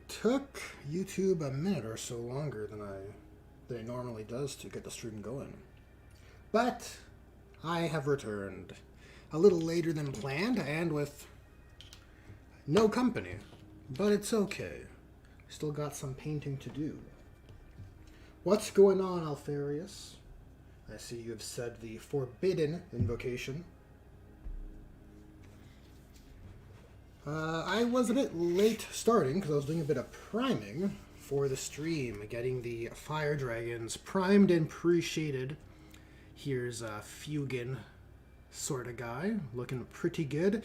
Took YouTube a minute or so longer than it normally does to get the stream going. But I have returned a little later than planned and with no company. But it's okay. Still got some painting to do. What's going on, Alfarius? I see you have said the forbidden invocation. I was a bit late starting because I was doing a bit of priming for the stream, getting the fire dragons primed and pre-shaded. Here's a Fugin sort of guy, looking pretty good.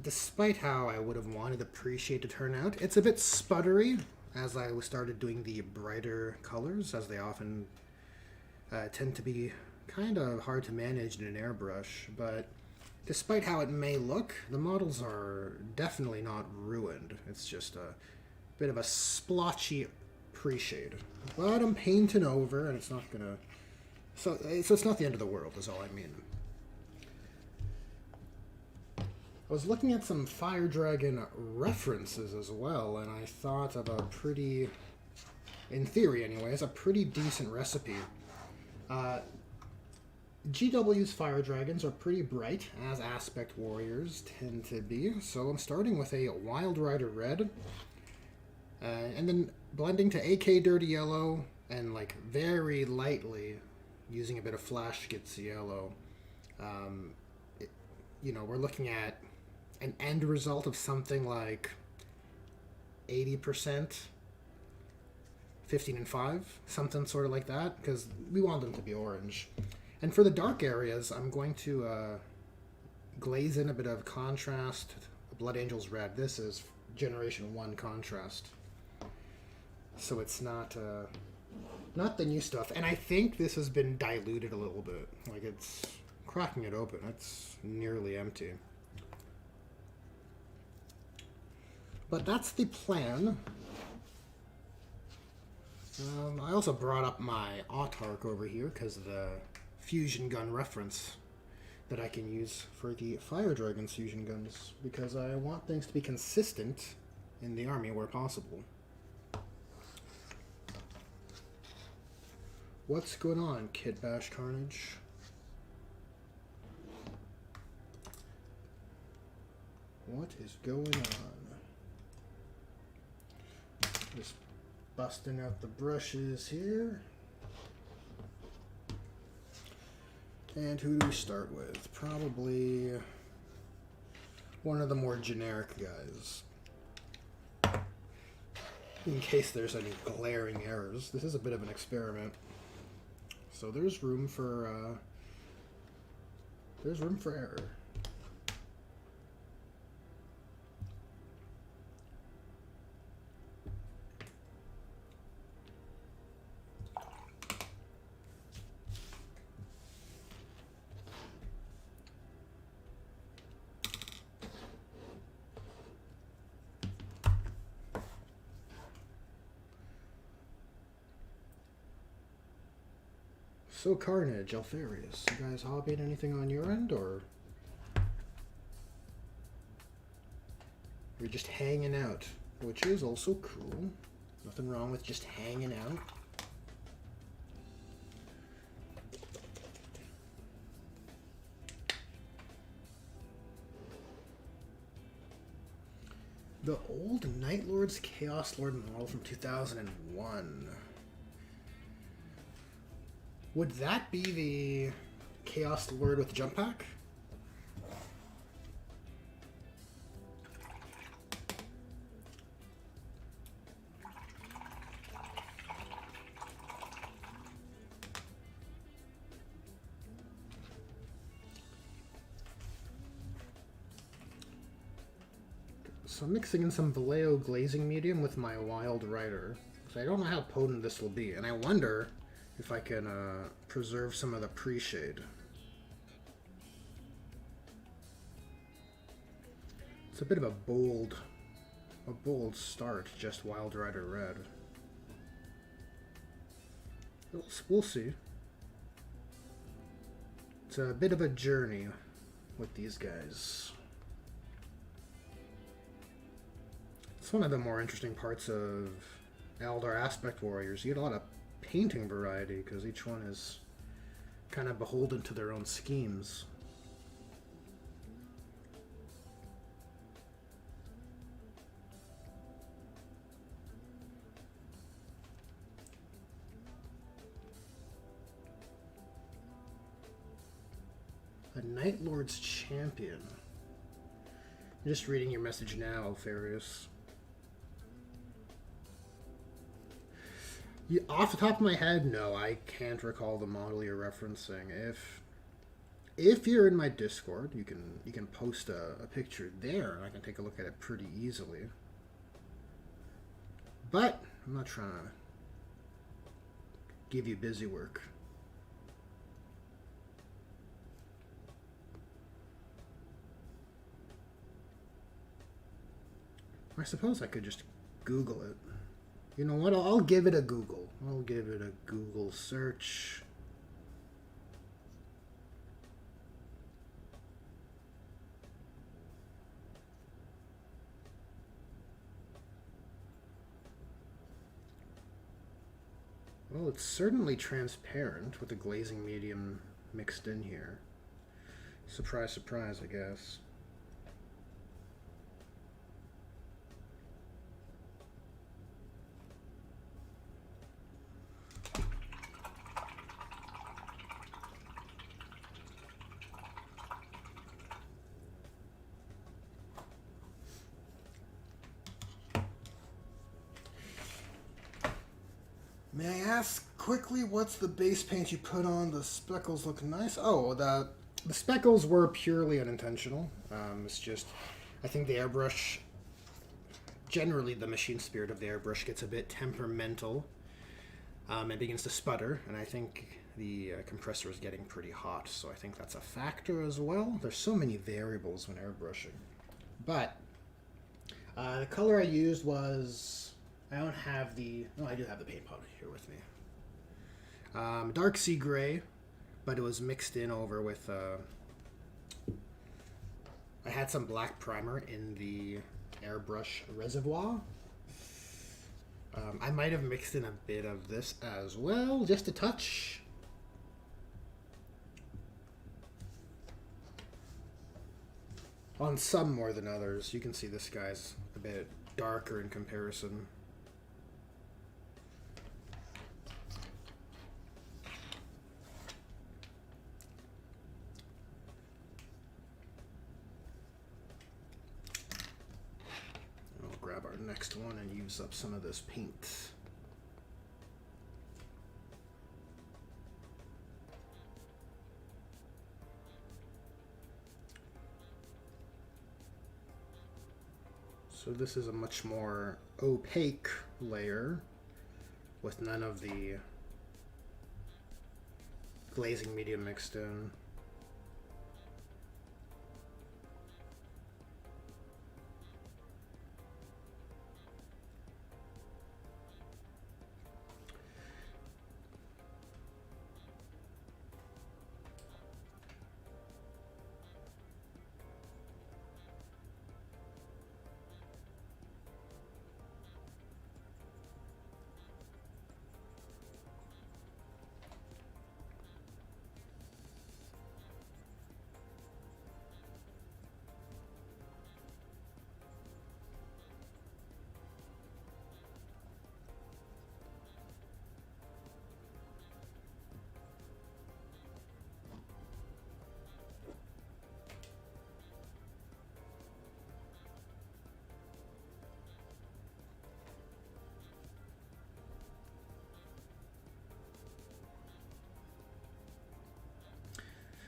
Despite how I would have wanted the pre-shade to turn out, it's a bit sputtery as I started doing the brighter colors, as they often tend to be kind of hard to manage in an airbrush, but despite how it may look, the models are definitely not ruined. It's just a bit of a splotchy pre-shade. But I'm painting over, and it's not gonna... So it's not the end of the world, is all I mean. I was looking at some Fire Dragon references as well, and I thought of a pretty... in theory anyways, a pretty decent recipe. GW's Fire Dragons are pretty bright, as Aspect Warriors tend to be, so I'm starting with a Wild Rider Red, and then blending to AK Dirty Yellow, and like very lightly using a bit of Flash Gets Yellow. You know, we're looking at an end result of something like 80%, 15 and 5, something sort of like that, because we want them to be orange. And for the dark areas, I'm going to glaze in a bit of contrast. Blood Angel's Red. This is Generation 1 contrast. So it's not the new stuff. And I think this has been diluted a little bit. Like, it's cracking it open. It's nearly empty. But that's the plan. I also brought up my Autarch over here because of the fusion gun reference that I can use for the Fire Dragon's fusion guns, because I want things to be consistent in the army where possible. What's going on, Kid Bash Carnage? What is going on? Just busting out the brushes here. And who do we start with? Probably one of the more generic guys. In case there's any glaring errors. This is a bit of an experiment. So there's room for error. So Carnage, Alfarius, you guys hobbying anything on your end, or you're just hanging out, which is also cool. Nothing wrong with just hanging out. The old Night Lord's Chaos Lord model from 2001. Would that be the Chaos Lord with the jump pack? So I'm mixing in some Vallejo glazing medium with my Wild Rider. So I don't know how potent this will be, and I wonder if I can preserve some of the pre-shade. It's a bit of a bold start, just Wild Rider Red. We'll see. It's a bit of a journey with these guys. It's one of the more interesting parts of Eldar Aspect Warriors. You get a lot of painting variety because each one is kind of beholden to their own schemes. A Night Lord's Champion. I'm just reading your message now, Alfarius. Off the top of my head, no, I can't recall the model you're referencing. If you're in my Discord, you can post a picture there, and I can take a look at it pretty easily. But I'm not trying to give you busy work. I suppose I could just Google it. You know what? I'll give it a Google. I'll give it a Google search. Well, it's certainly transparent with the glazing medium mixed in here. Surprise, surprise, I guess. May I ask quickly, what's the base paint you put on? The speckles look nice. Oh, the speckles were purely unintentional. It's just, I think the airbrush, generally the machine spirit of the airbrush gets a bit temperamental. It begins to sputter, and I think the compressor is getting pretty hot, so I think that's a factor as well. There's so many variables when airbrushing. But the color I used was... I don't have the... No, I do have the paint powder here with me. Dark sea gray, but it was mixed in over with... I had some black primer in the airbrush reservoir. I might have mixed in a bit of this as well, just a touch. On some more than others. You can see this guy's a bit darker in comparison. Next one and use up some of this paint. So this is a much more opaque layer with none of the glazing medium mixed in.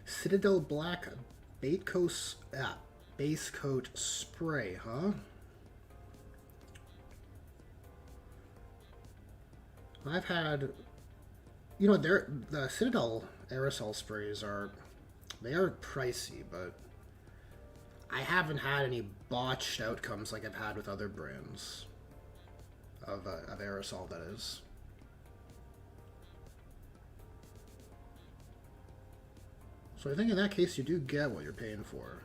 Citadel Black base coat spray, huh? I've had, you know, the Citadel aerosol sprays they are pricey, but I haven't had any botched outcomes like I've had with other brands of aerosol, that is. So I think in that case you do get what you're paying for.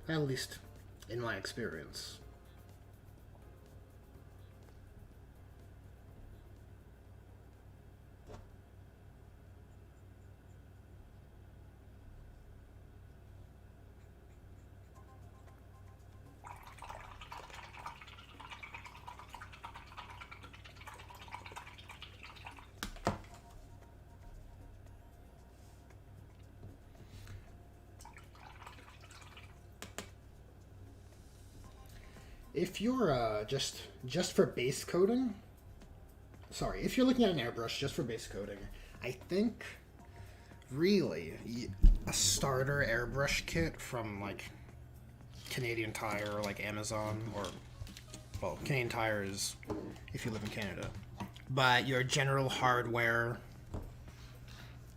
At least in my experience. If you're just for base coating, sorry, if you're looking at an airbrush just for base coating, I think really a starter airbrush kit from like Canadian Tire or like Amazon, or well, Canadian Tire is if you live in Canada, but your general hardware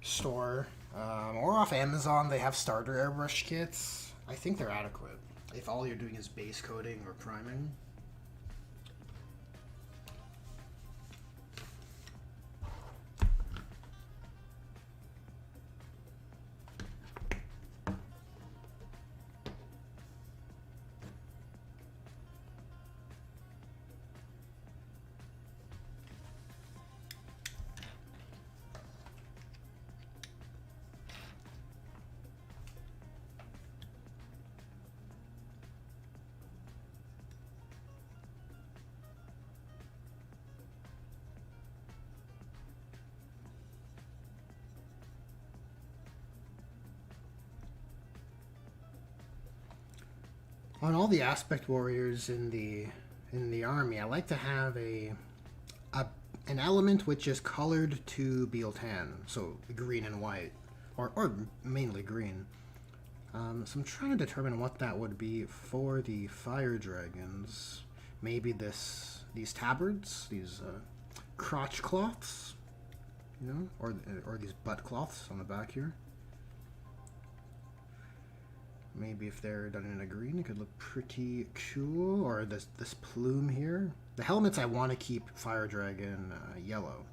store or off Amazon, they have starter airbrush kits. I think they're adequate if all you're doing is base coating or priming. On all the aspect warriors in the army, I like to have an element which is colored to Beal tan, so green and white, or mainly green. So I'm trying to determine what that would be for the fire dragons. Maybe these tabards, these crotch cloths, you know, or these butt cloths on the back here. Maybe if they're done in a green, it could look pretty cool. Or this plume here. The helmets I want to keep Fire Dragon yellow,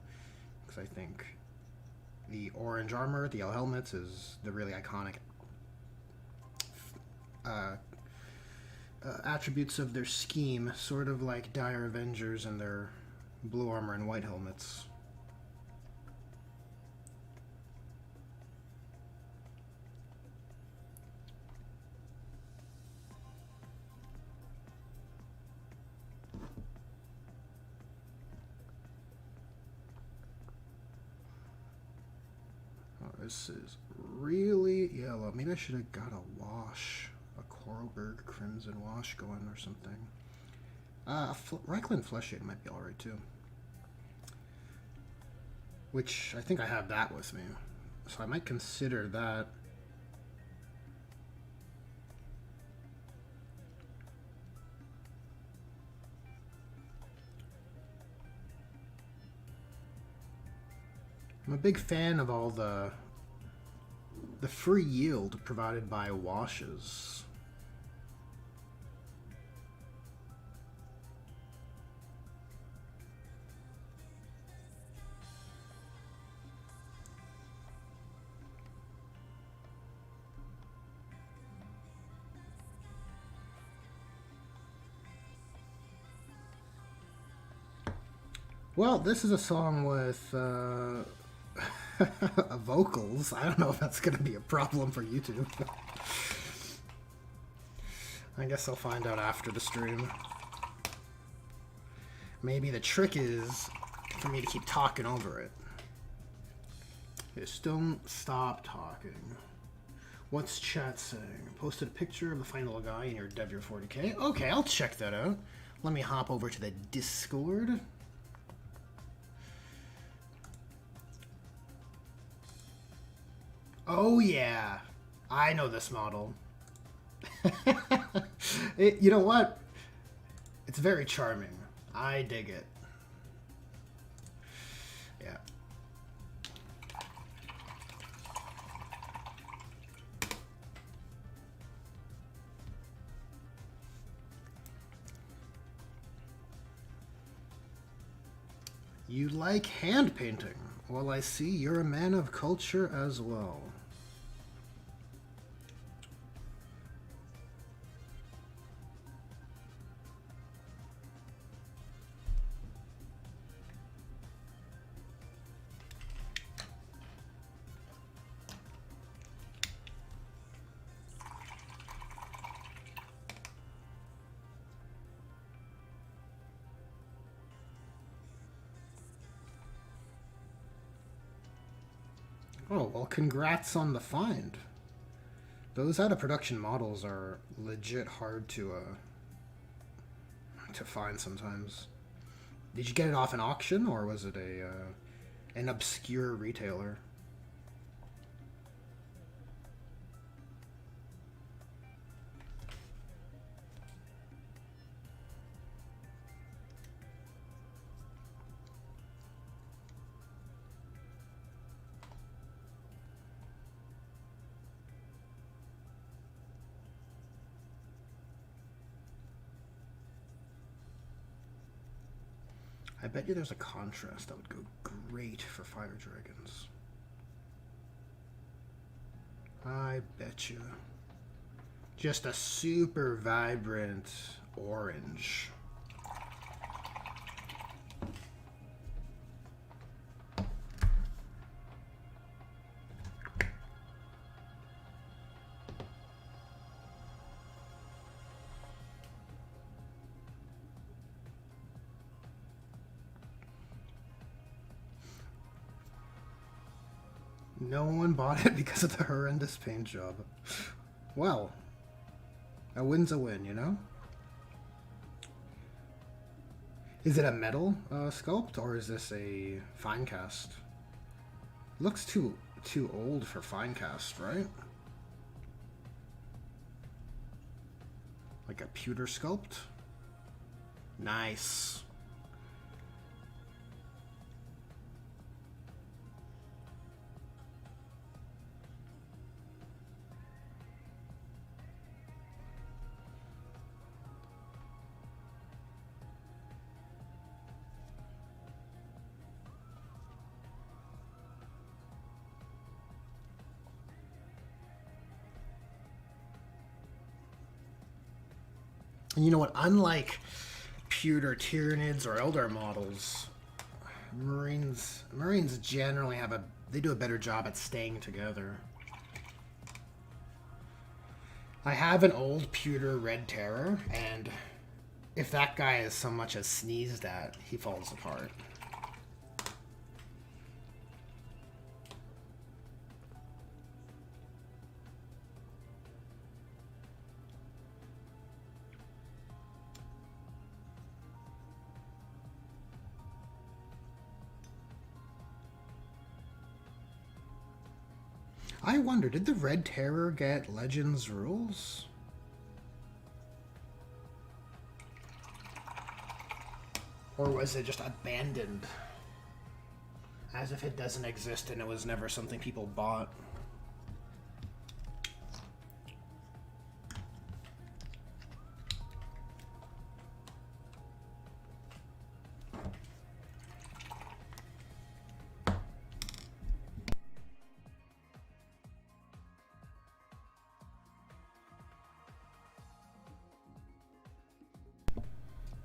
because I think the orange armor, the yellow helmets, is the really iconic attributes of their scheme, sort of like Dire Avengers and their blue armor and white helmets. This is really yellow. Maybe I should have got a wash, a Coralberg Crimson wash going or something. Reikland Fleshshade might be alright too. Which, I think I have that with me. So I might consider that. I'm a big fan of all the free yield provided by washes. Well, this is a song with vocals. I don't know if that's going to be a problem for YouTube. I guess I'll find out after the stream. Maybe the trick is for me to keep talking over it. Just don't stop talking. What's chat saying? Posted a picture of the final guy in your Devir 40k. Okay, I'll check that out. Let me hop over to the Discord. Oh yeah, I know this model. You know what? It's very charming. I dig it. Yeah. You like hand painting? Well, I see you're a man of culture as well. Oh, well, congrats on the find. Those out of production models are legit hard to to find sometimes. Did you get it off an auction, or was it an obscure retailer? I bet you there's a contrast that would go great for fire dragons. I bet you. Just a super vibrant orange. No one bought it because of the horrendous paint job. Well, a win's a win, you know? Is it a metal sculpt, or is this a fine cast? Looks too old for fine cast, right? Like a pewter sculpt? Nice. And you know what? Unlike pewter Tyranids or Eldar models, Marines generally they do a better job at staying together. I have an old pewter Red Terror, and if that guy is so much as sneezed at, he falls apart. I wonder, did the Red Terror get Legends rules? Or was it just abandoned? As if it doesn't exist and it was never something people bought.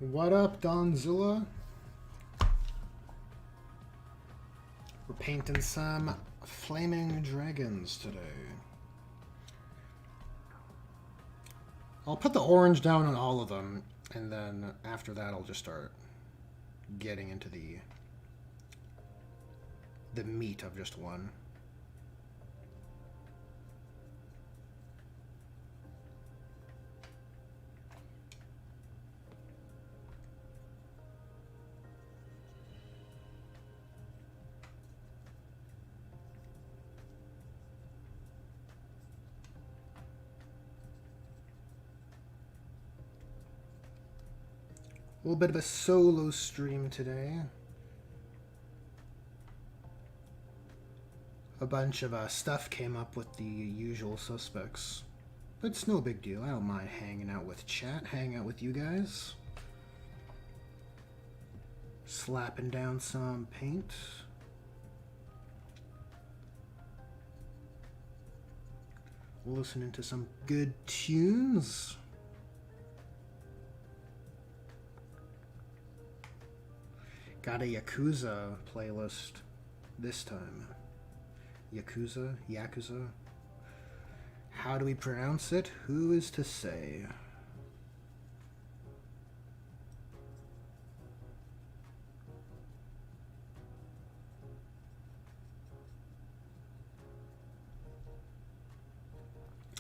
What up, Donzilla? We're painting some flaming dragons today. I'll put the orange down on all of them, and then after that I'll just start getting into the meat of just one. A little bit of a solo stream today. A bunch of stuff came up with the usual suspects. But it's no big deal. I don't mind hanging out with chat, hanging out with you guys. Slapping down some paint. Listening to some good tunes. Got a Yakuza playlist this time. Yakuza? How do we pronounce it? Who is to say?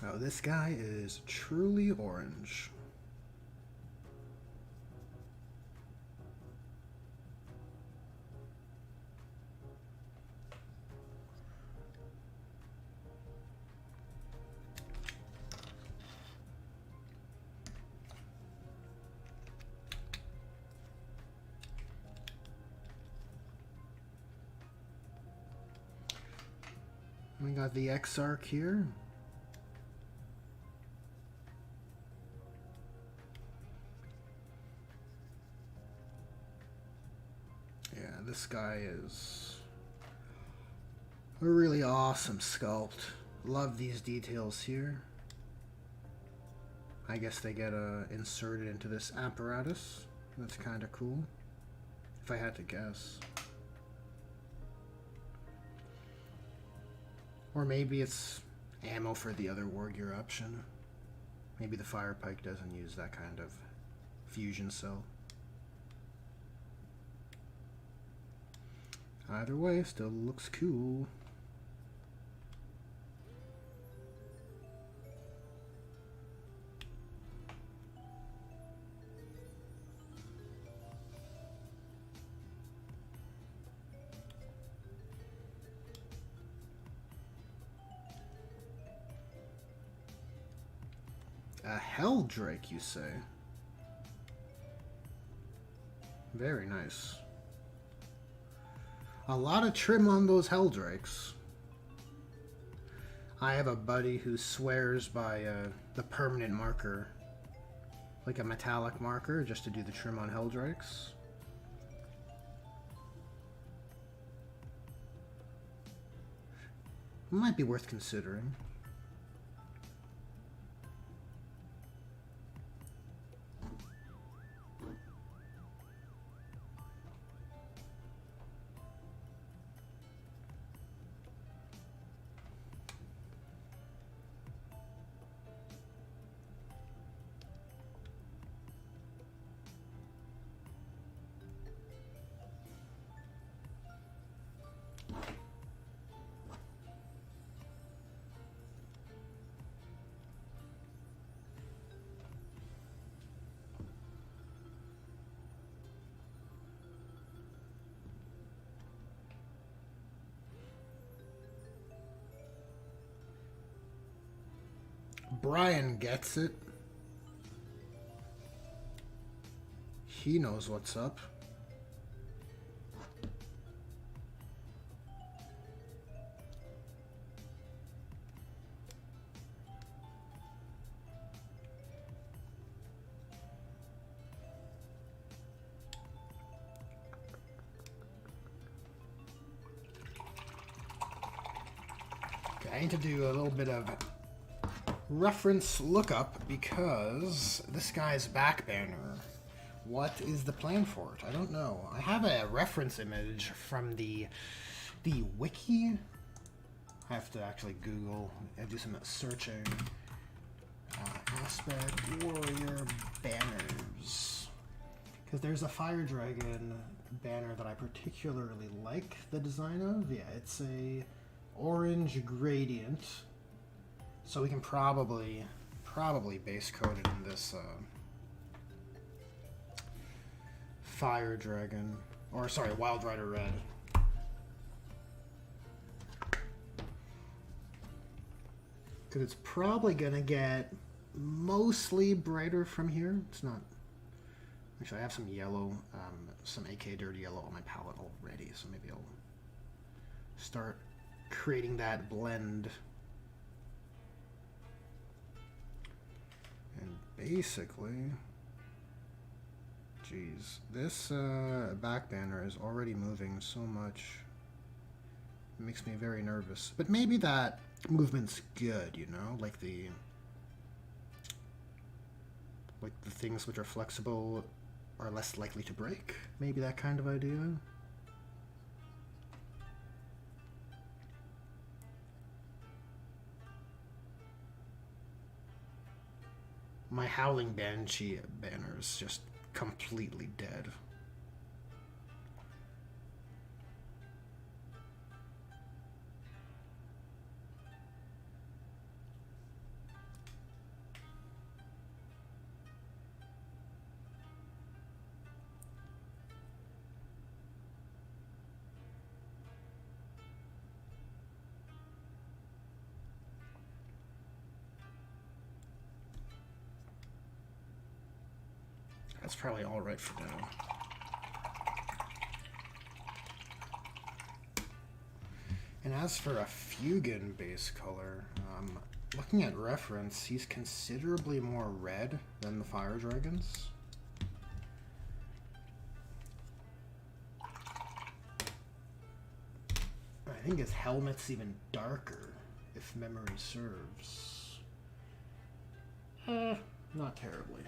Oh, this guy is truly orange. We got the Exarch here. Yeah, this guy is a really awesome sculpt. Love these details here. I guess they get inserted into this apparatus. That's kind of cool, if I had to guess. Or maybe it's ammo for the other war gear option. Maybe the fire pike doesn't use that kind of fusion cell. Either way, still looks cool. A Hell Drake, you say? Very nice. A lot of trim on those Hell Drakes. I have a buddy who swears by the permanent marker, like a metallic marker, just to do the trim on Hell Drakes. Might be worth considering. Brian gets it. He knows what's up. Okay, I need to do a little bit of reference lookup because this guy's back banner. What is the plan for it? I don't know. I have a reference image from the wiki. I have to actually Google and do some searching. Aspect warrior banners, because there's a fire dragon banner that I particularly like the design of. Yeah, it's a orange gradient. So we can probably base code it in this fire dragon, or sorry, Wild Rider Red. Because it's probably gonna get mostly brighter from here. It's not. Actually, I have some yellow, some AK Dirty Yellow on my palette already, so maybe I'll start creating that blend. And basically, geez, this back banner is already moving so much. It makes me very nervous. But maybe that movement's good, you know, like the things which are flexible are less likely to break. Maybe that kind of idea. My Howling Banshee banner is just completely dead. That's probably all right for now. And as for a Fugan base color, looking at reference, he's considerably more red than the Fire Dragons. I think his helmet's even darker, if memory serves. Not terribly.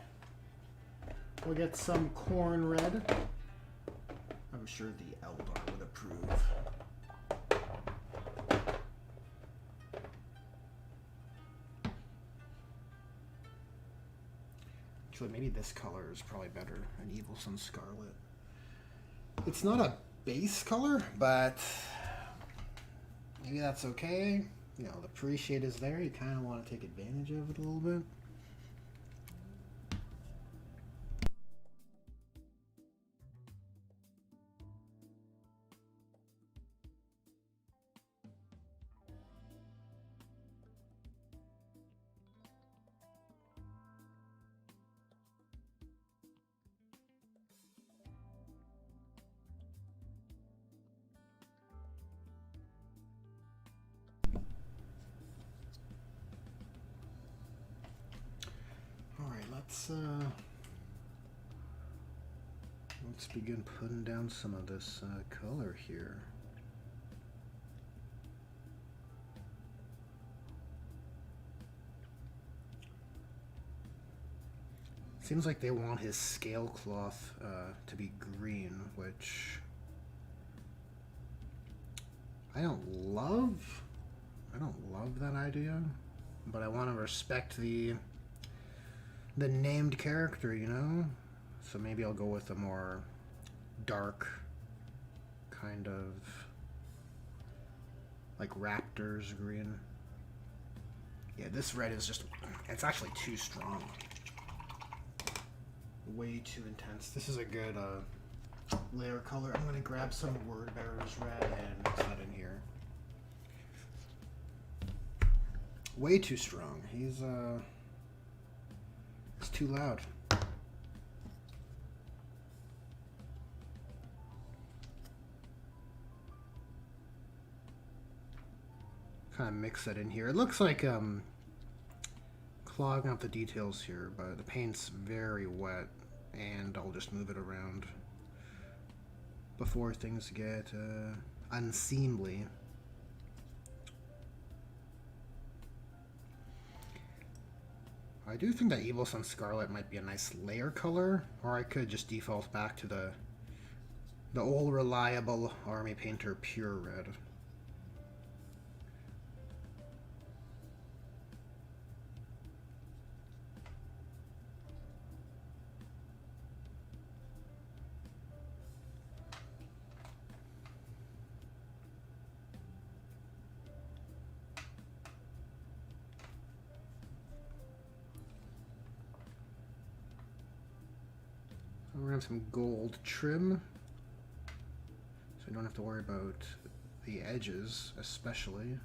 We'll get some corn red. I'm sure the Eldar would approve. Actually, maybe this color is probably better, an Evil Sun Scarlet. It's not a base color, but maybe that's okay. You know, the pre-shade is there. You kind of want to take advantage of it a little bit. Let's begin putting down some of this color here. Seems like they want his scale cloth to be green, which I don't love that idea, but I want to respect the named character, you know? So maybe I'll go with a more dark kind of like Raptors green. Yeah, this red is just, it's actually too strong. Way too intense. This is a good layer color. I'm gonna grab some Word Bearer's red and mix that in here. Way too strong. It's too loud. Kind of mix that in here. It looks like clogging up the details here, but the paint's very wet, and I'll just move it around before things get unseemly. I do think that Evil Sun Scarlet might be a nice layer color, or I could just default back to the old reliable Army Painter Pure Red. We're gonna have some gold trim, so we don't have to worry about the edges, especially.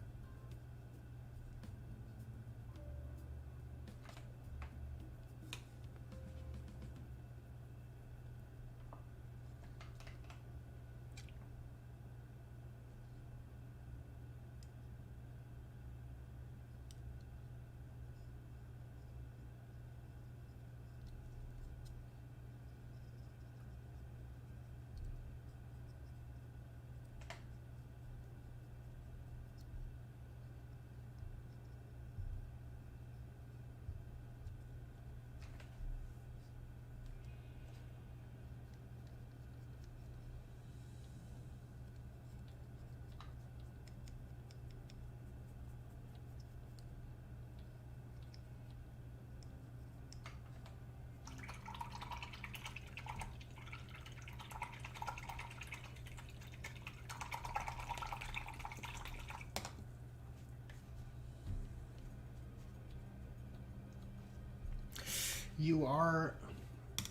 You are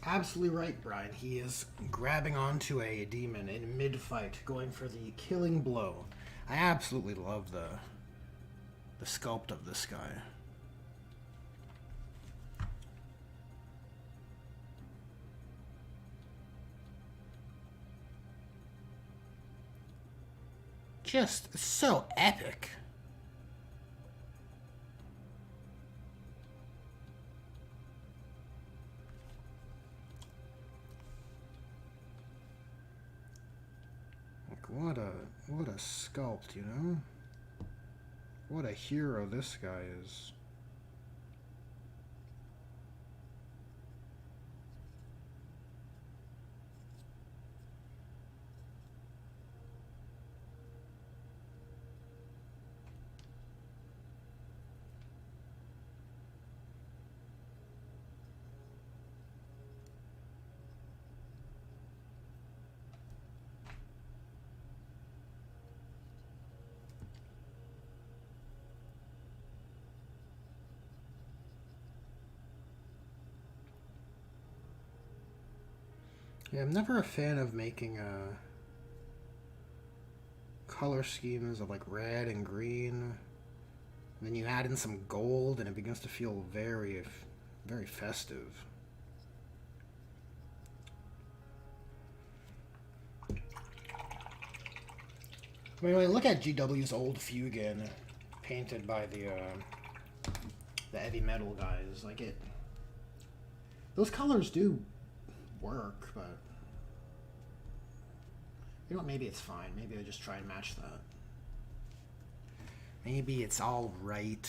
absolutely right, Brian. He is grabbing onto a demon in mid-fight, going for the killing blow. I absolutely love the sculpt of this guy. Just so epic. Like what a sculpt, you know? What a hero this guy is. Yeah, I'm never a fan of making color schemes of like red and green. And then you add in some gold and it begins to feel very, very festive. I mean, when I look at GW's old Fugan painted by the heavy metal guys, like those colors do work, but you know what, maybe it's fine. Maybe I just try and match that. Maybe it's all right.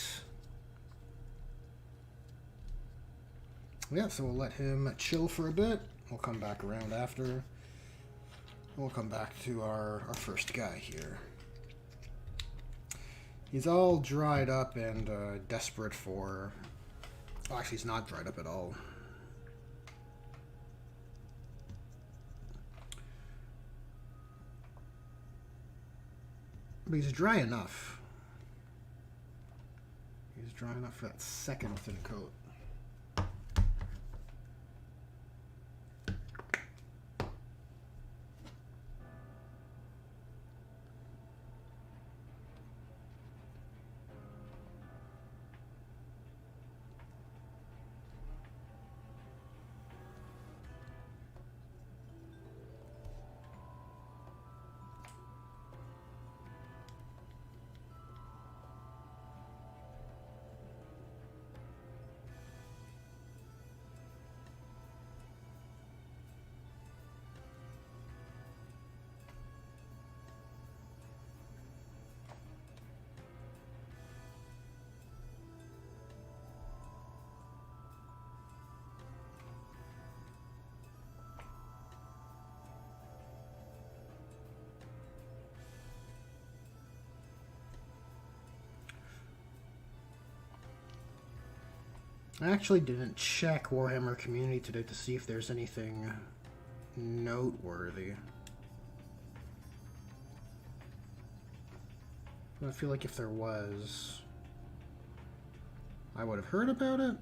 Yeah, so we'll let him chill for a bit. We'll come back around after. We'll come back to our first guy here. He's all dried up and desperate for... Oh, actually, he's not dried up at all. But he's dry enough. He's dry enough for that second thin coat. I actually didn't check Warhammer Community today to see if there's anything noteworthy. I feel like if there was, I would have heard about it.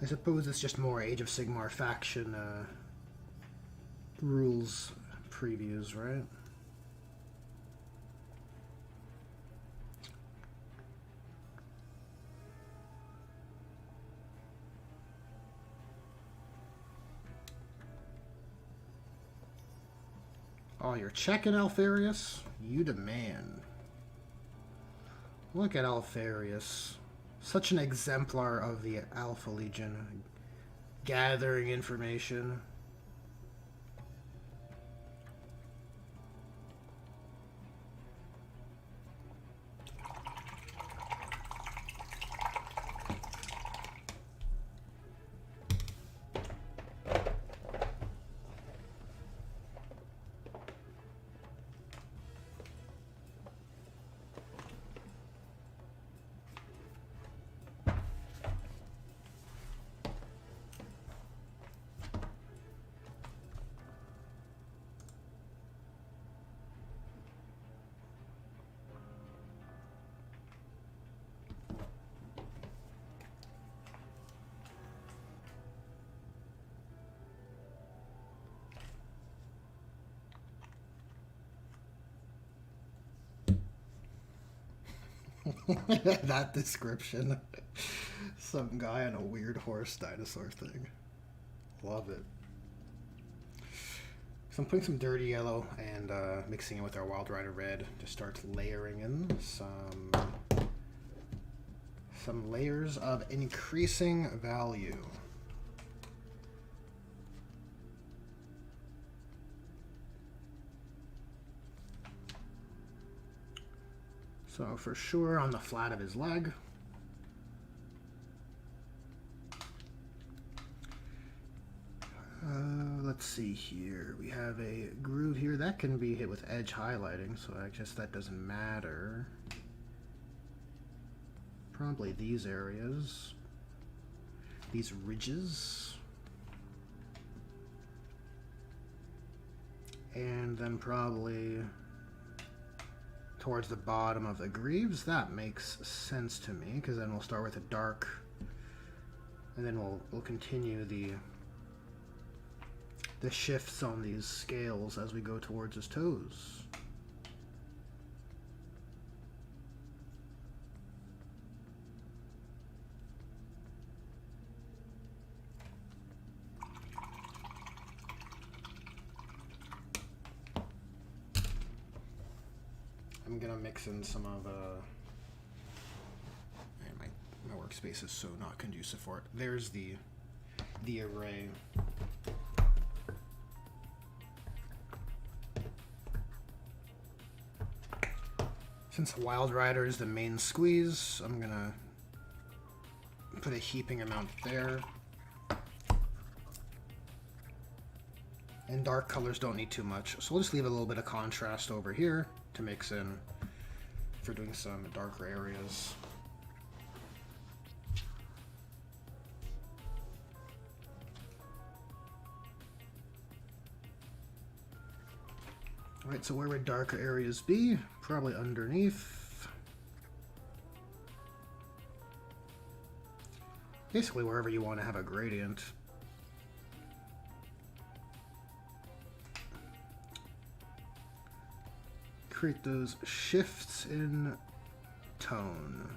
I suppose it's just more Age of Sigmar faction rules previews, right? Oh, you're checking Alfarius? You demand. Look at Alfarius. Such an exemplar of the Alpha Legion. Gathering information. That description. Some guy on a weird horse dinosaur thing. Love it. So I'm putting some dirty yellow and mixing it with our Wild Rider red to start layering in some layers of increasing value. So for sure on the flat of his leg. Let's see here. We have a groove here that can be hit with edge highlighting, so I guess that doesn't matter. Probably these areas, these ridges, and then probably towards the bottom of the greaves. That makes sense to me, because then we'll start with a dark, and then we'll continue the shifts on these scales as we go towards his toes. I'm gonna mix in some of my workspace is so not conducive for it. There's the array. Since Wild Rider is the main squeeze, I'm gonna put a heaping amount there. And dark colors don't need too much, so we'll just leave a little bit of contrast over here to mix in for doing some darker areas. Alright, so where would darker areas be? Probably underneath. Basically wherever you want to have a gradient. Create those shifts in tone.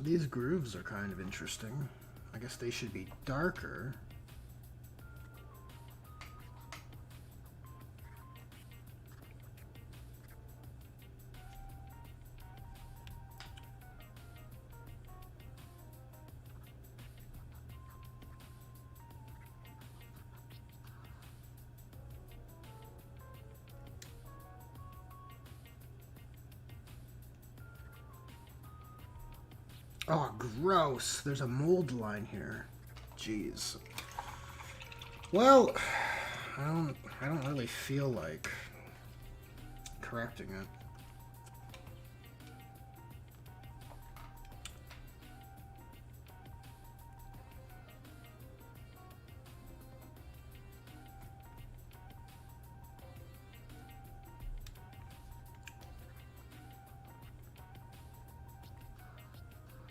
These grooves are kind of interesting. I guess they should be darker. Oh, gross. There's a mold line here. Jeez. Well, I don't really feel like correcting it.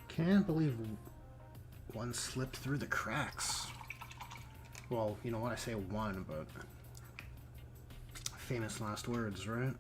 Can't believe one slipped through the cracks. Well, you know what, I say one, but famous last words, right?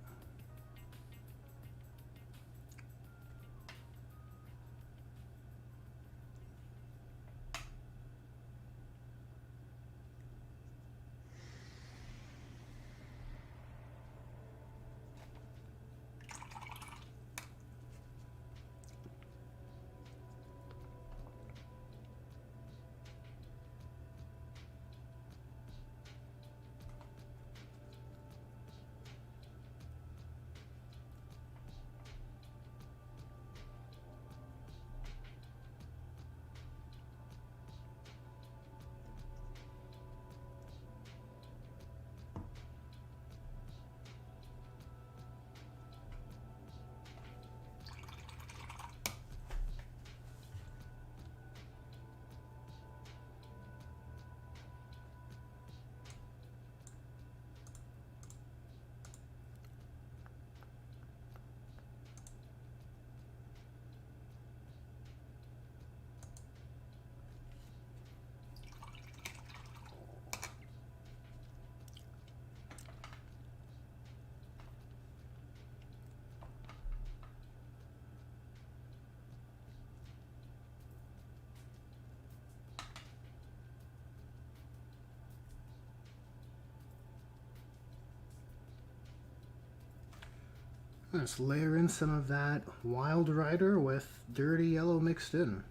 Let's layer in some of that Wild Rider with Dirty Yellow mixed in.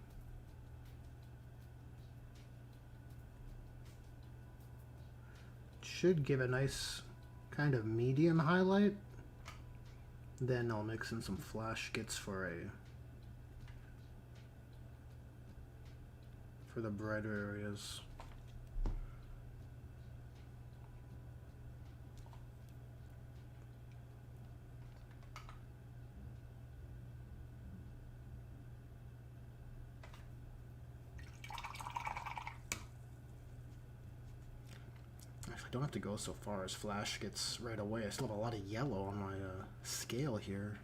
Should give a nice kind of medium highlight. Then I'll mix in some flash kits for the brighter areas. I don't have to go so far as flash gets right away. I still have a lot of yellow on my scale here.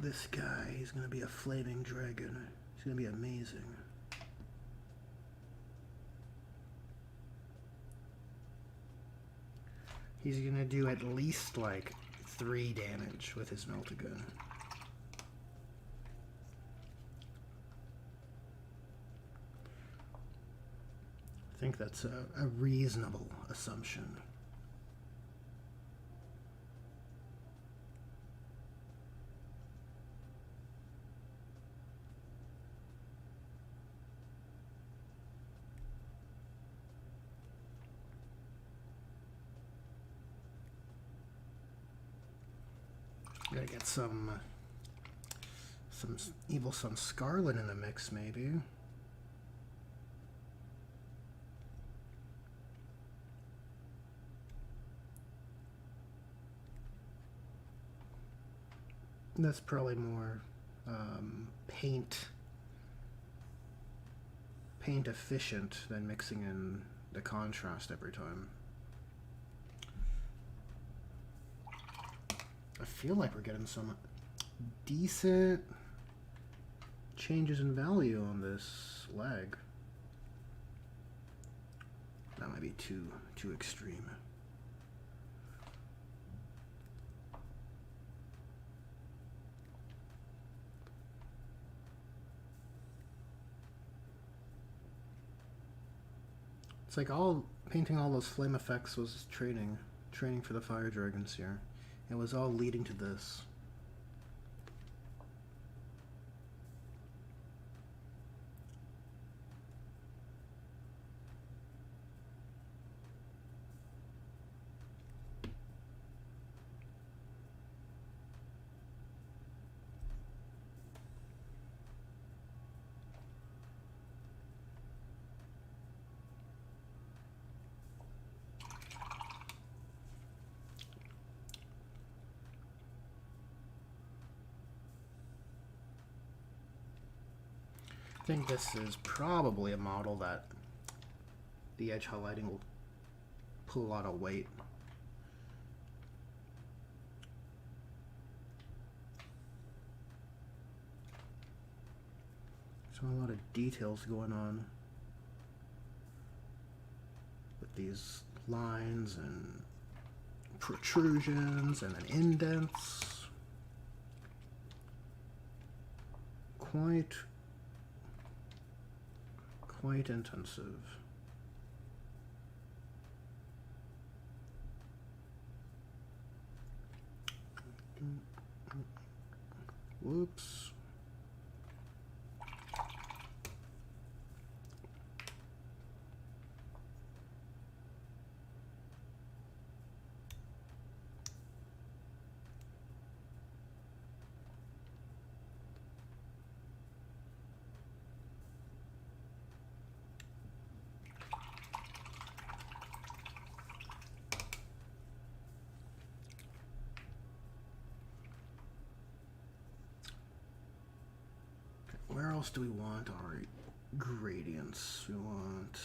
This guy, he's gonna be a flaming dragon. He's gonna be amazing. He's gonna do at least like 3 damage with his Meltagun. I think that's a reasonable assumption. Gotta get some Evil Sun Scarlet in the mix, maybe. That's probably more paint efficient than mixing in the contrast every time. I feel like we're getting some decent changes in value on this leg. That might be too extreme. It's like painting all those flame effects was training for the fire dragons here. It was all leading to this. I think this is probably a model that the edge highlighting will pull a lot of weight. So a lot of details going on with these lines and protrusions and then indents. Quite intensive. Whoops. Where else do we want our gradients? We want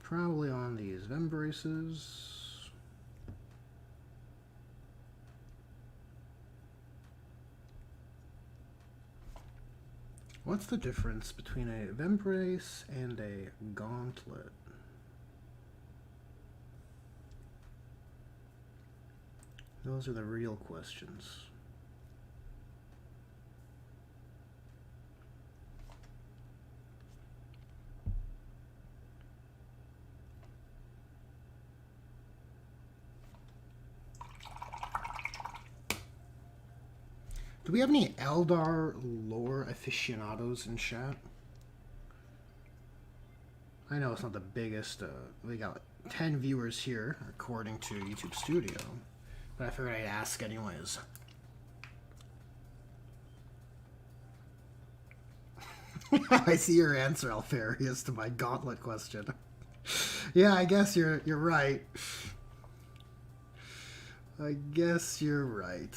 probably on these Vembraces. What's the difference between a Vembrace and a Gauntlet? Those are the real questions. Do we have any Eldar lore aficionados in chat? I know it's not the biggest. We got like 10 viewers here, according to YouTube Studio. But I figured I'd ask anyways. I see your answer, Alfarius, to my gauntlet question. Yeah, I guess you're right. I guess you're right.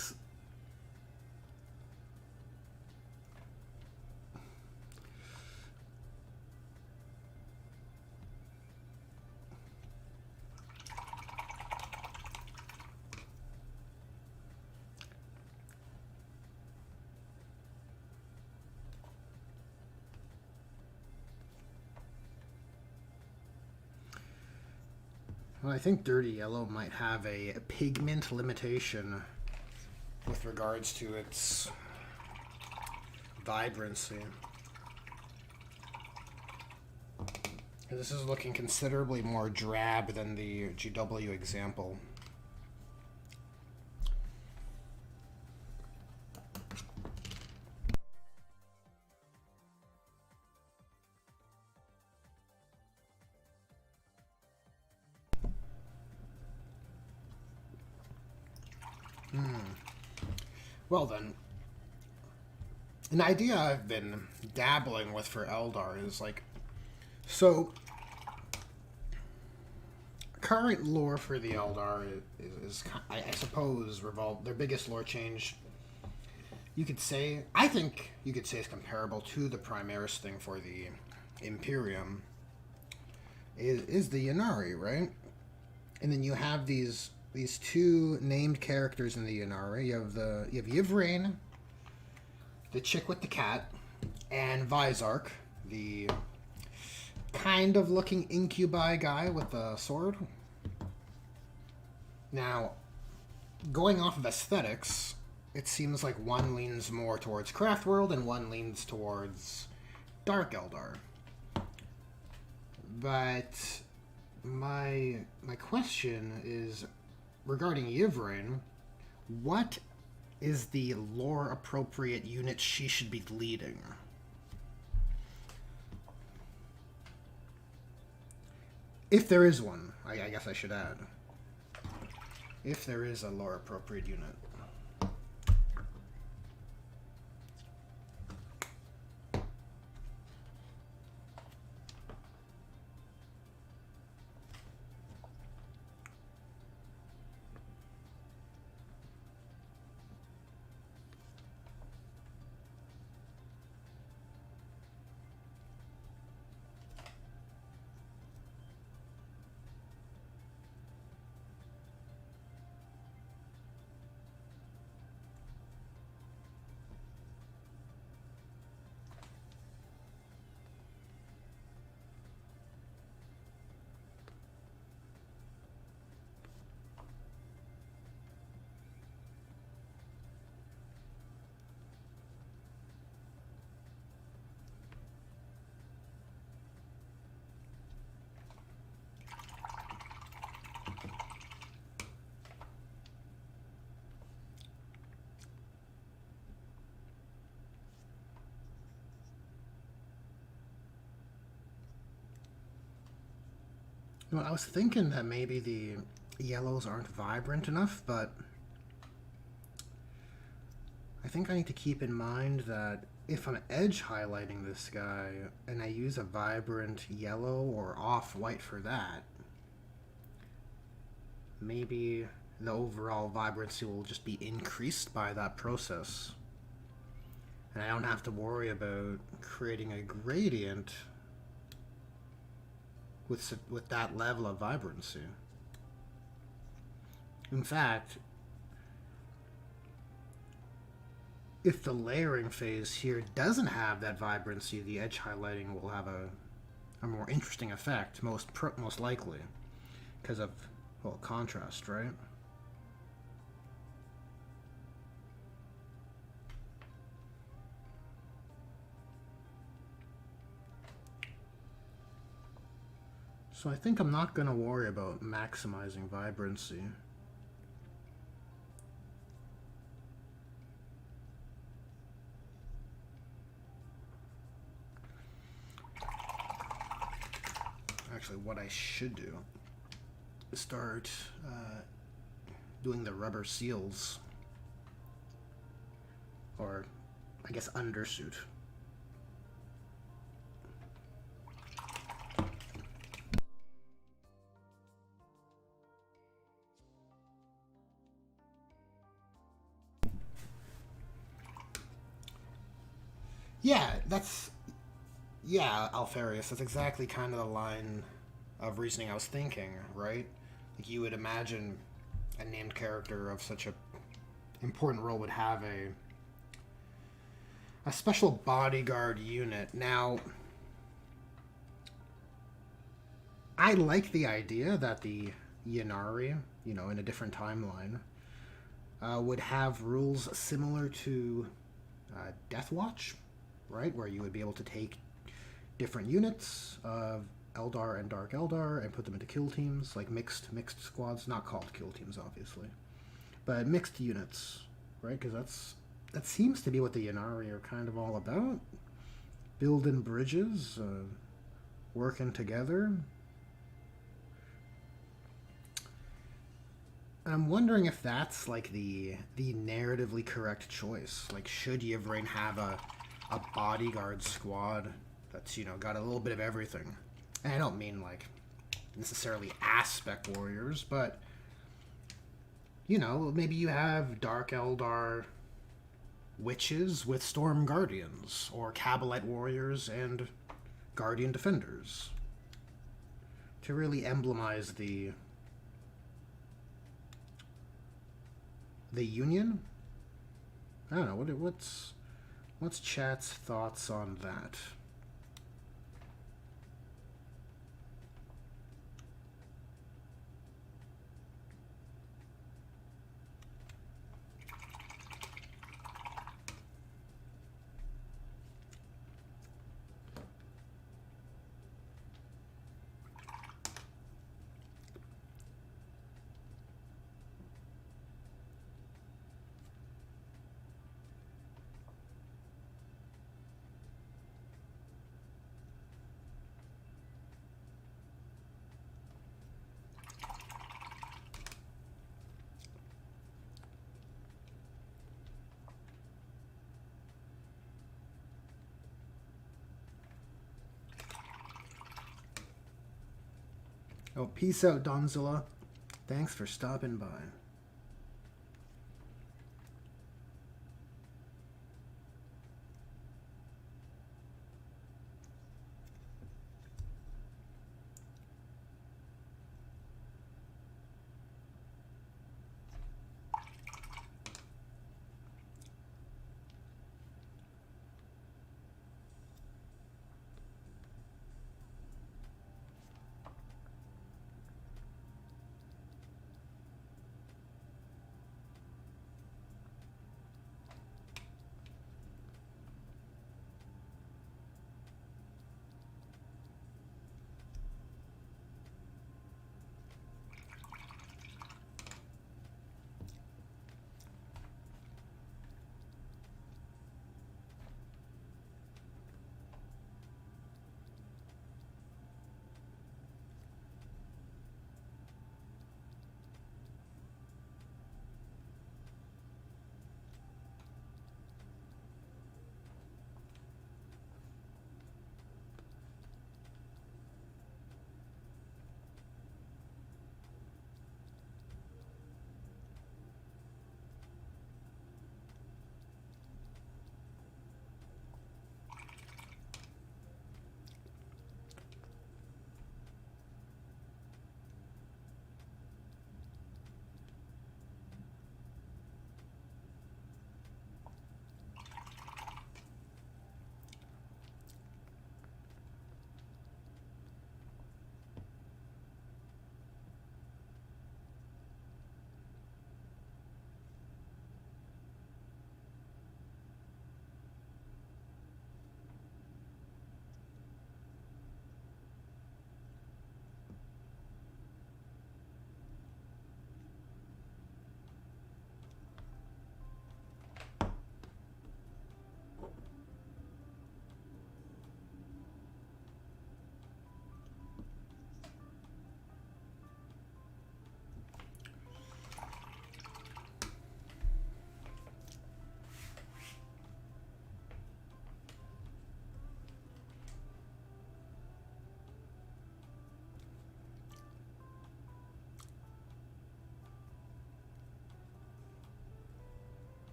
Well, I think Dirty Yellow might have a pigment limitation with regards to its vibrancy. This is looking considerably more drab than the GW example. Well then, an idea I've been dabbling with for Eldar is like, so current lore for the Eldar is I suppose, their biggest lore change, you could say, I think you could say is comparable to the Primaris thing for the Imperium, is the Yanari, right? And then you have these two named characters in the Yanari. You have Yvraine, the chick with the cat, and Vizark, the kind of looking incubi guy with the sword. Now, going off of aesthetics, it seems like one leans more towards Craftworld and one leans towards Dark Eldar. But my question is, regarding Yvraine, what is the lore-appropriate unit she should be leading? If there is one, I guess I should add. If there is a lore-appropriate unit. Well, I was thinking that maybe the yellows aren't vibrant enough, but I think I need to keep in mind that if I'm edge highlighting this guy and I use a vibrant yellow or off-white for that, maybe the overall vibrancy will just be increased by that process. And I don't have to worry about creating a gradient with that level of vibrancy. In fact, if the layering phase here doesn't have that vibrancy, the edge highlighting will have a more interesting effect, most likely, because of, well, contrast, right? So I think I'm not going to worry about maximizing vibrancy. Actually, what I should do is start doing the rubber seals, or I guess undersuit. Yeah, Alfarius, that's exactly kind of the line of reasoning I was thinking, right? Like, you would imagine a named character of such a important role would have a special bodyguard unit. Now, I like the idea that the Yanari, in a different timeline, would have rules similar to Death Watch, right? Where you would be able to take different units of Eldar and Dark Eldar and put them into kill teams, like mixed squads, not called kill teams, obviously, but mixed units, right? Because that seems to be what the Yanari are kind of all about. Building bridges, working together. I'm wondering if that's like the narratively correct choice. Like, should Yvrain have a bodyguard squad that's, got a little bit of everything? And I don't mean like necessarily aspect warriors, but maybe you have Dark Eldar witches with Storm Guardians, or Cabalite warriors and Guardian defenders, to really emblemize the Union. I don't know, what's chat's thoughts on that? Oh, peace out, Donzilla. Thanks for stopping by.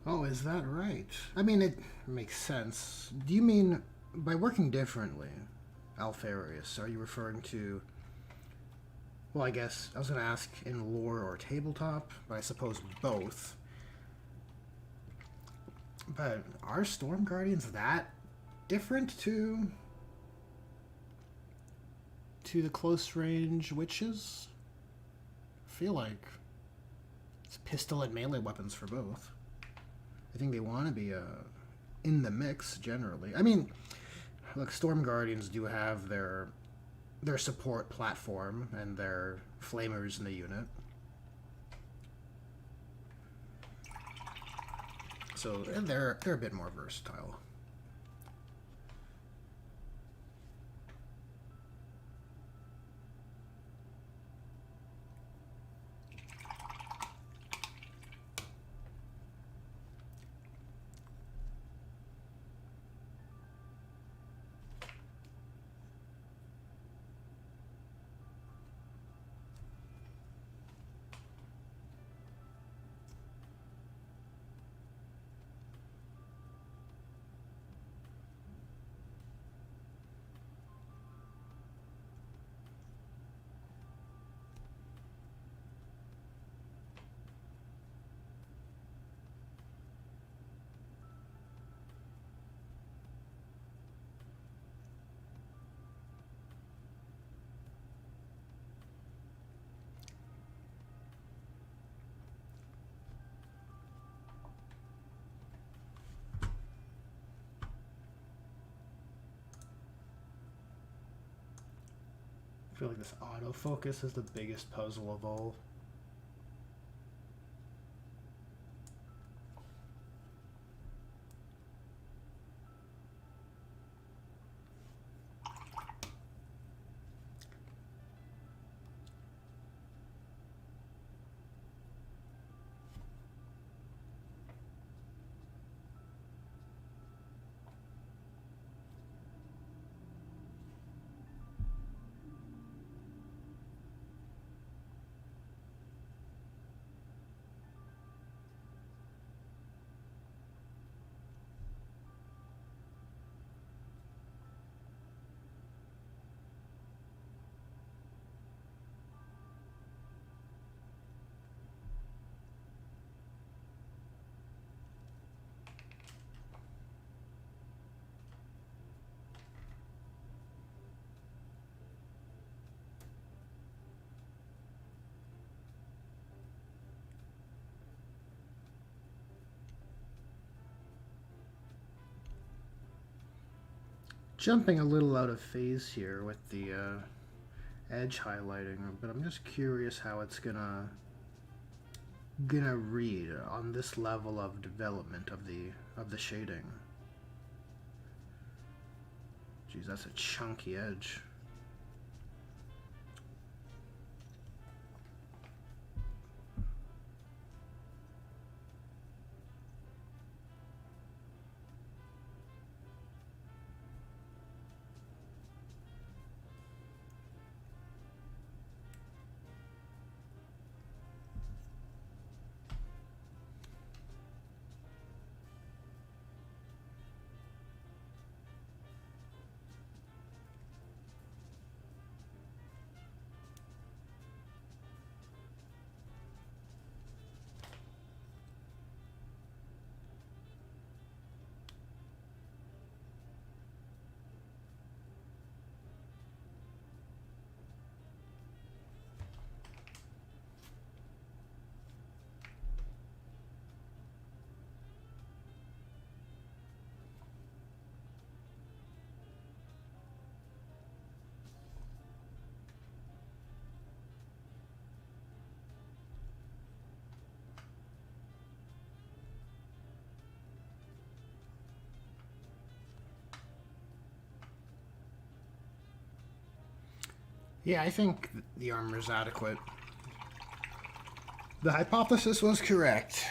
Oh, is that right? I mean, it makes sense. Do you mean by working differently, Alfarius? Are you referring to... Well, I guess I was going to ask in lore or tabletop, but I suppose both. But are Storm Guardians that different to the close range witches? I feel like it's pistol and melee weapons for both. I think they want to be in the mix generally. I mean, look, Storm Guardians do have their support platform and their flamers in the unit. So they're a bit more versatile. I feel like this autofocus is the biggest puzzle of all. Jumping a little out of phase here with the edge highlighting, but I'm just curious how it's gonna read on this level of development of the shading. Geez, that's a chunky edge. Yeah, I think the armor is adequate. The hypothesis was correct.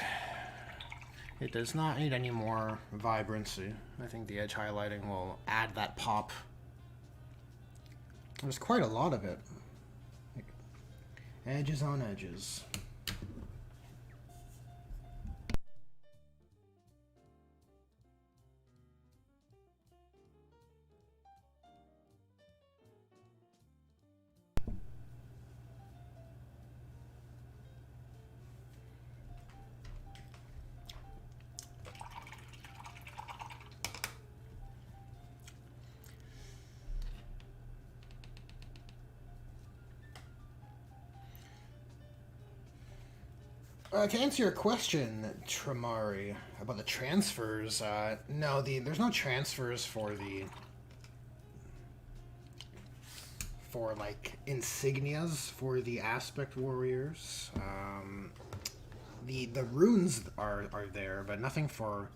It does not need any more vibrancy. I think the edge highlighting will add that pop. There's quite a lot of it. Like, edges on edges. To answer your question, Tramari, about the transfers, no, there's no transfers for like insignias for the aspect warriors. The runes are there, but nothing for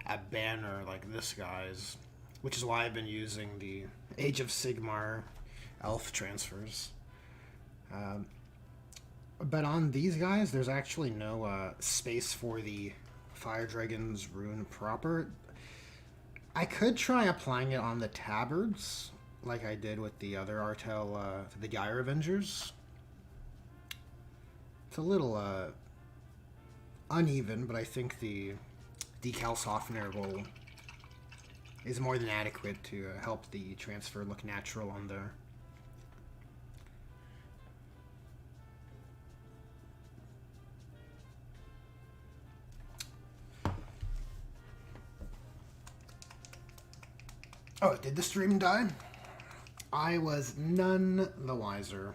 a banner like this guy's, which is why I've been using the Age of Sigmar elf transfers. But on these guys, there's actually no space for the Fire Dragon's rune proper. I could try applying it on the tabards, like I did with the other Artel, the Gyre Avengers. It's a little uneven, but I think the decal softener is more than adequate to help the transfer look natural on there. Oh, did the stream die? I was none the wiser.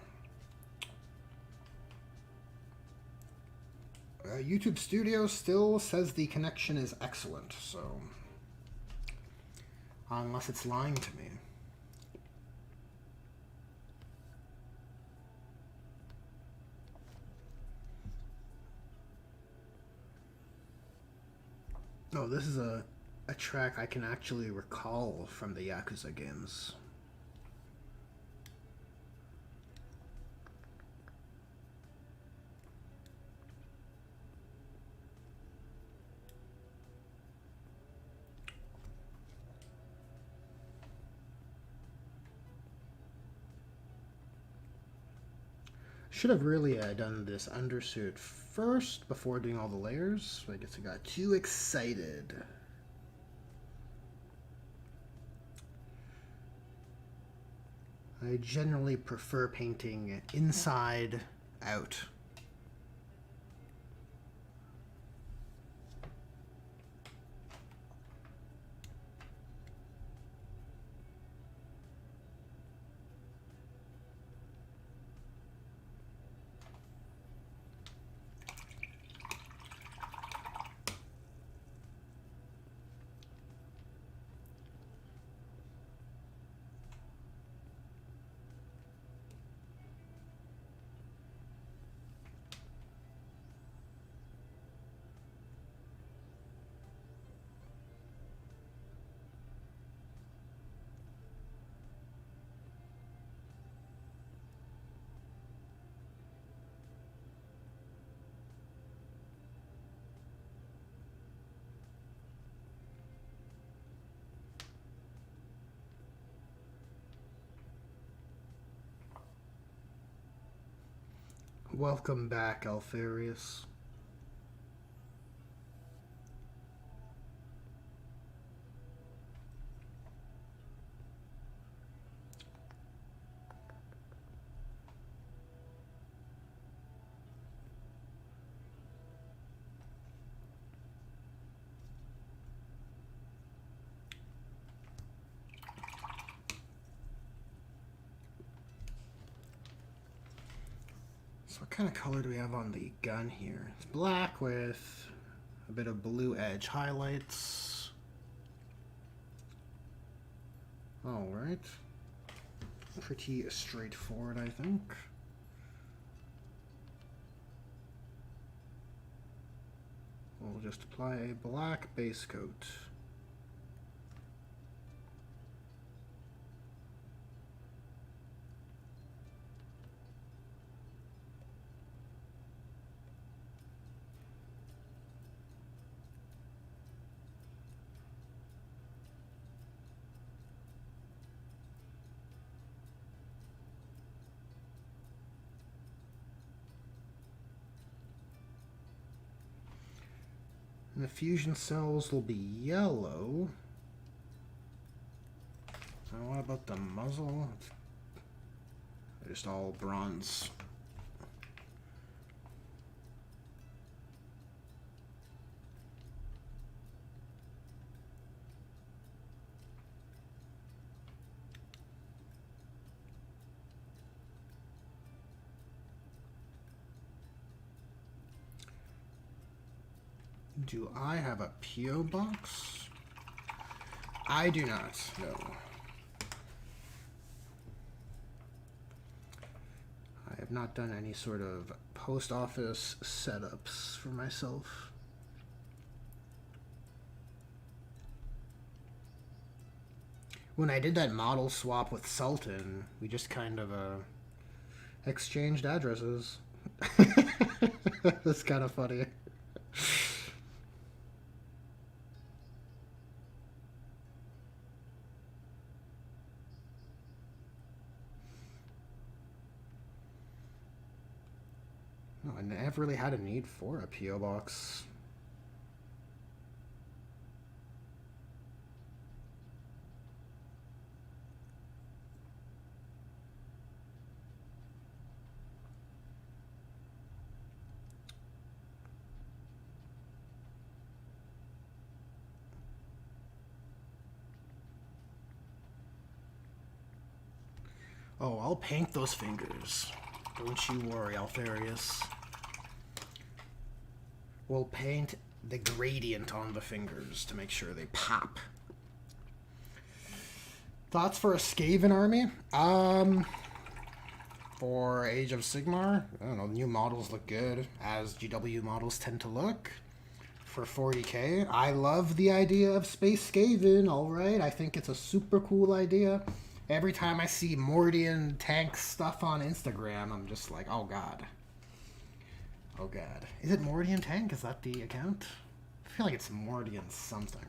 YouTube Studio still says the connection is excellent, so unless it's lying to me. Oh, this is a track I can actually recall from the Yakuza games. Should have really done this undersuit first before doing all the layers. I guess I got too excited. I generally prefer painting inside out. Welcome back, Alfarius. So what kind of color do we have on the gun here? It's black with a bit of blue edge highlights. Alright. Pretty straightforward, I think. We'll just apply a black base coat. And the fusion cells will be yellow. And what about the muzzle? They're just all bronze. Do I have a P.O. box? I do not, no. I have not done any sort of post office setups for myself. When I did that model swap with Sultan, we just kind of exchanged addresses. That's kind of funny. No, I never really had a need for a P.O. box. Oh, I'll paint those fingers. Don't you worry, Alfarius. We'll paint the gradient on the fingers to make sure they pop. Thoughts for a Skaven army? For Age of Sigmar, I don't know, new models look good, as GW models tend to look. For 40k, I love the idea of Space Skaven, alright? I think it's a super cool idea. Every time I see Mordian tank stuff on Instagram, I'm just like, oh god. Oh god. Is it Mordian tank? Is that the account? I feel like it's Mordian something.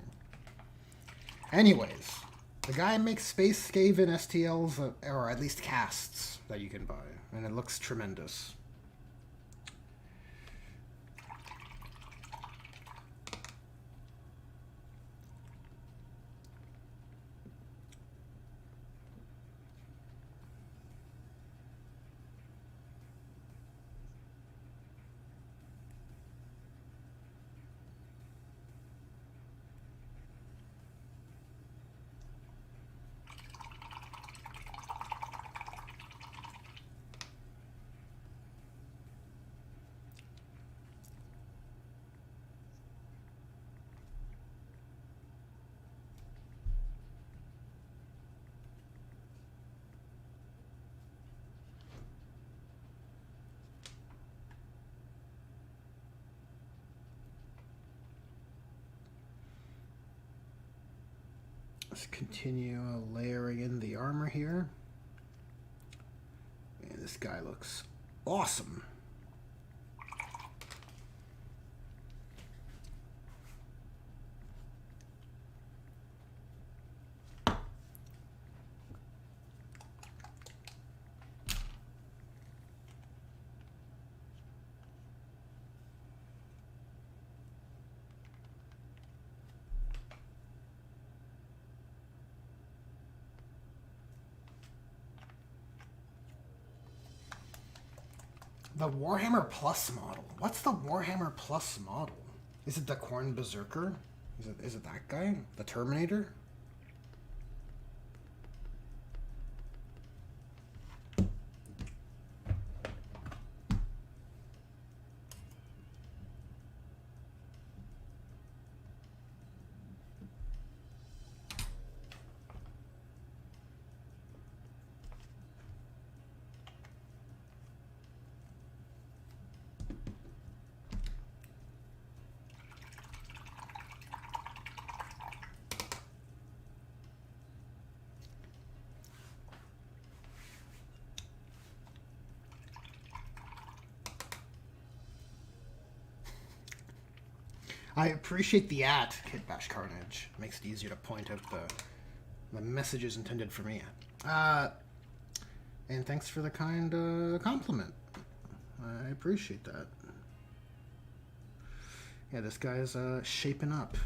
Anyways, the guy makes Space Skaven STLs, or at least casts, that you can buy. And it looks tremendous. Let's continue layering in the armor here. And this guy looks awesome. The Warhammer Plus model. What's the Warhammer Plus model? Is it the Khorne Berserker? Is it that guy? The Terminator? I appreciate the Kit Bash Carnage. Makes it easier to point out the messages intended for me. And thanks for the kind compliment. I appreciate that. Yeah, this guy's shaping up.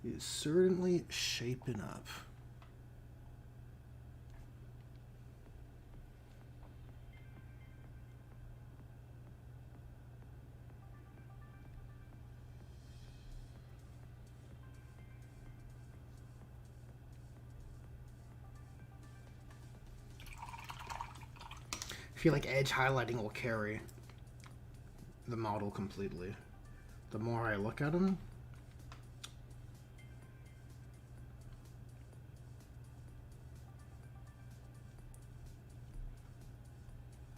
He is certainly shaping up. feel like edge highlighting will carry the model completely. The more I look at him.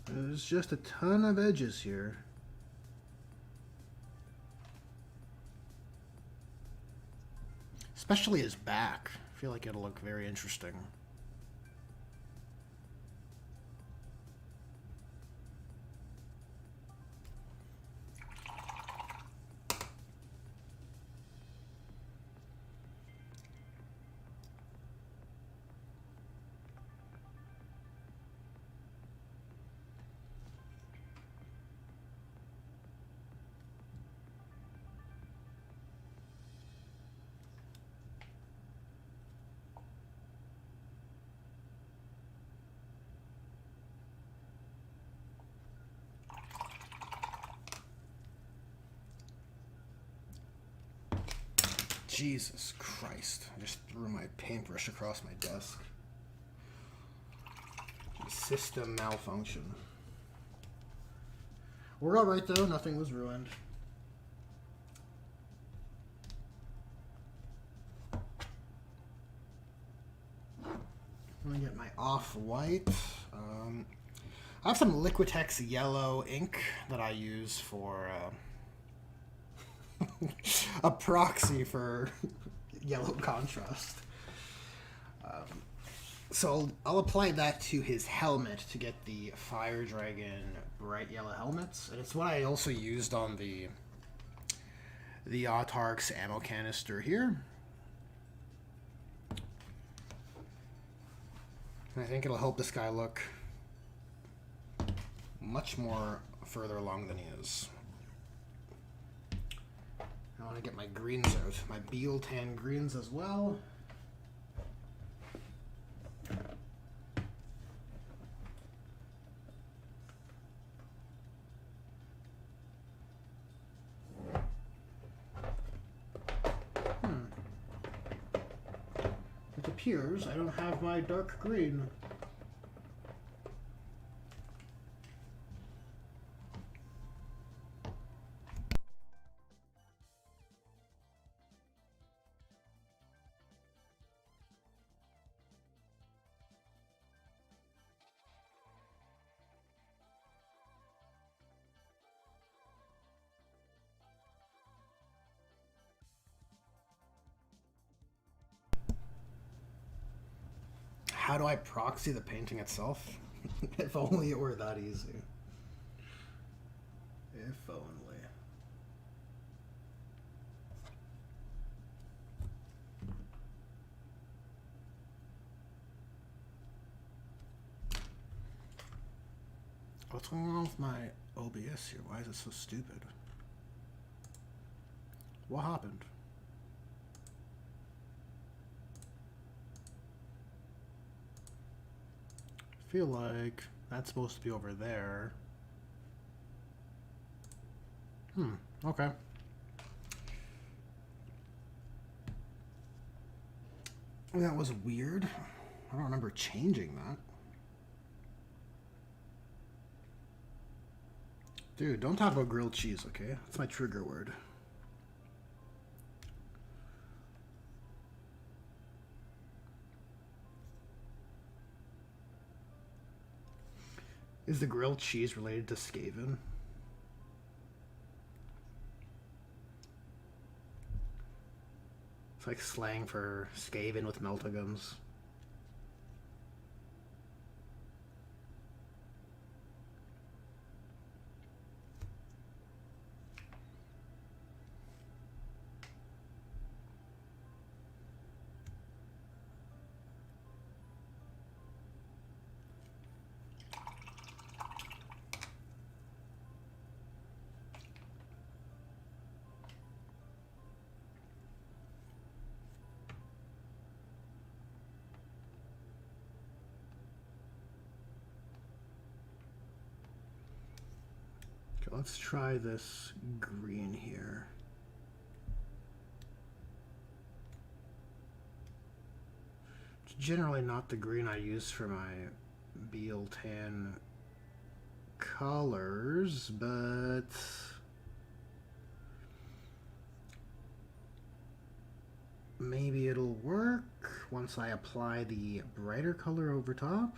There's just a ton of edges here. Especially his back. I feel like it'll look very interesting. Jesus Christ. I just threw my paintbrush across my desk. System malfunction. We're alright though, nothing was ruined. I'm gonna get my off-white. I have some Liquitex yellow ink that I use for a proxy for yellow contrast. So I'll apply that to his helmet to get the Fire Dragon bright yellow helmets. And it's what I also used on the Autarch's ammo canister here. And I think it'll help this guy look much more further along than he is. I want to get my greens out. My Beal Tan greens as well. It appears I don't have my dark green. How do I proxy the painting itself? If only it were that easy. If only. What's going on with my OBS here? Why is it so stupid? What happened? I feel like that's supposed to be over there. Okay. That was weird. I don't remember changing that. Dude, don't talk about grilled cheese, okay? That's my trigger word. Is the grilled cheese related to Skaven? It's like slang for Skaven with meltagums. Let's try this green here. It's generally not the green I use for my Beal Tan colors, but maybe it'll work once I apply the brighter color over top.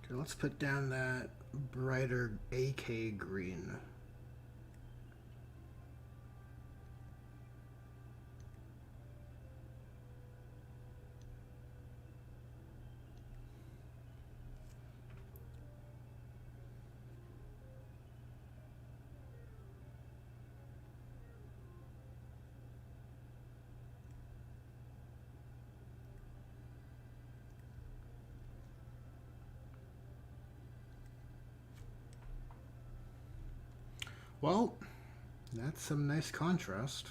Okay, let's put down that brighter AK green. Well, that's some nice contrast.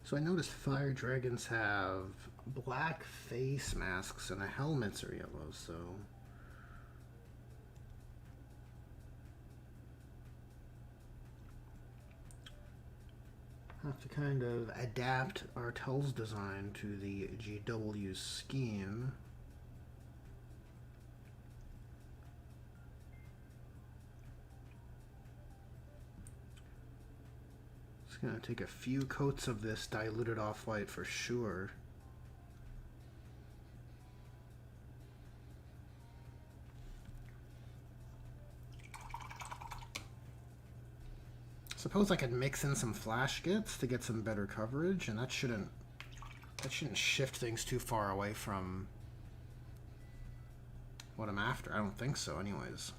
So I noticed fire dragons have black face masks and the helmets are yellow, so have to kind of adapt our Tel's design to the GW scheme. It's gonna take a few coats of this diluted off-white for sure. Suppose I could mix in some flash gets to get some better coverage, and that shouldn't shift things too far away from what I'm after. I don't think so, anyways.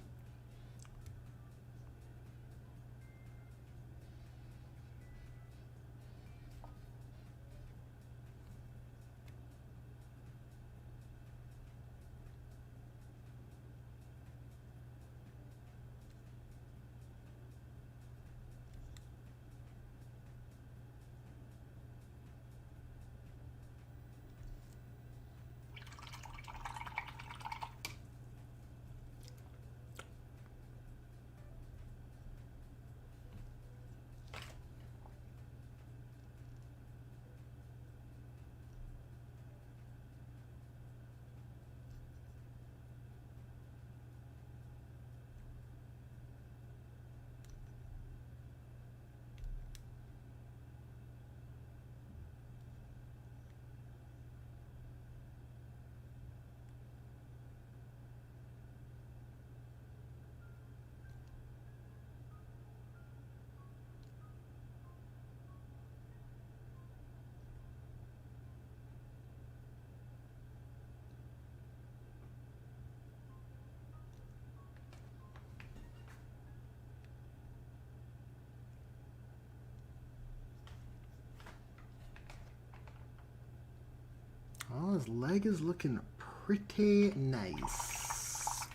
Oh, his leg is looking pretty nice.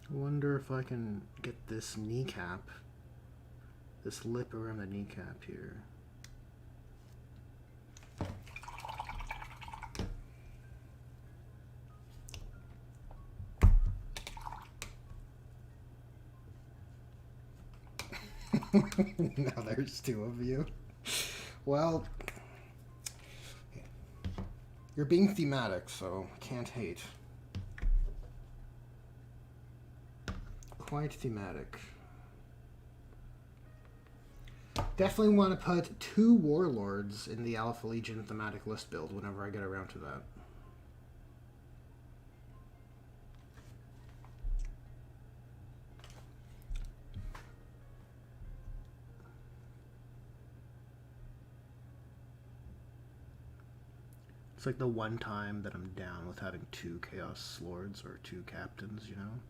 I wonder if I can get this kneecap, this lip around the kneecap here. Now there's two of you. Well, you're being thematic, so can't hate. Quite thematic. Definitely want to put 2 warlords in the Alpha Legion thematic list build whenever I get around to that. It's like the one time that I'm down with having 2 Chaos Lords or 2 captains, you know?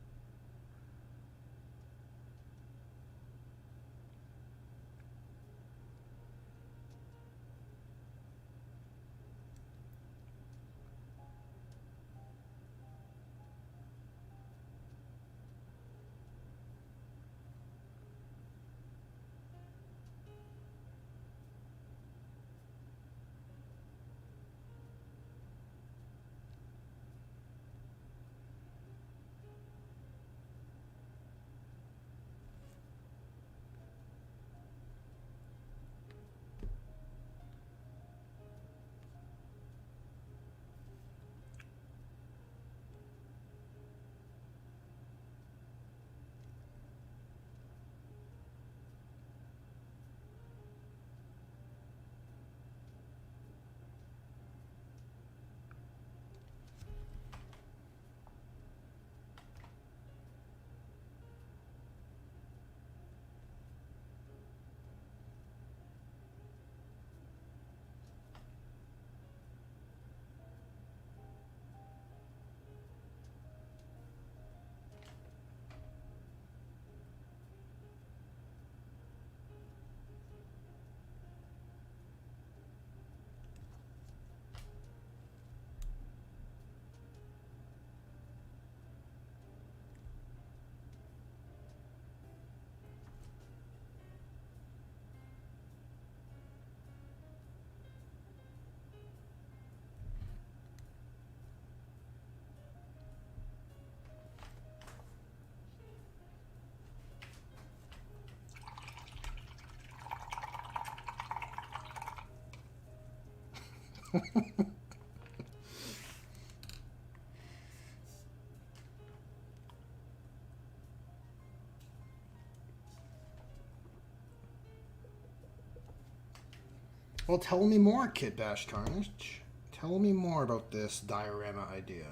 Well, tell me more, Kid Bash Carnage. Tell me more about this diorama idea.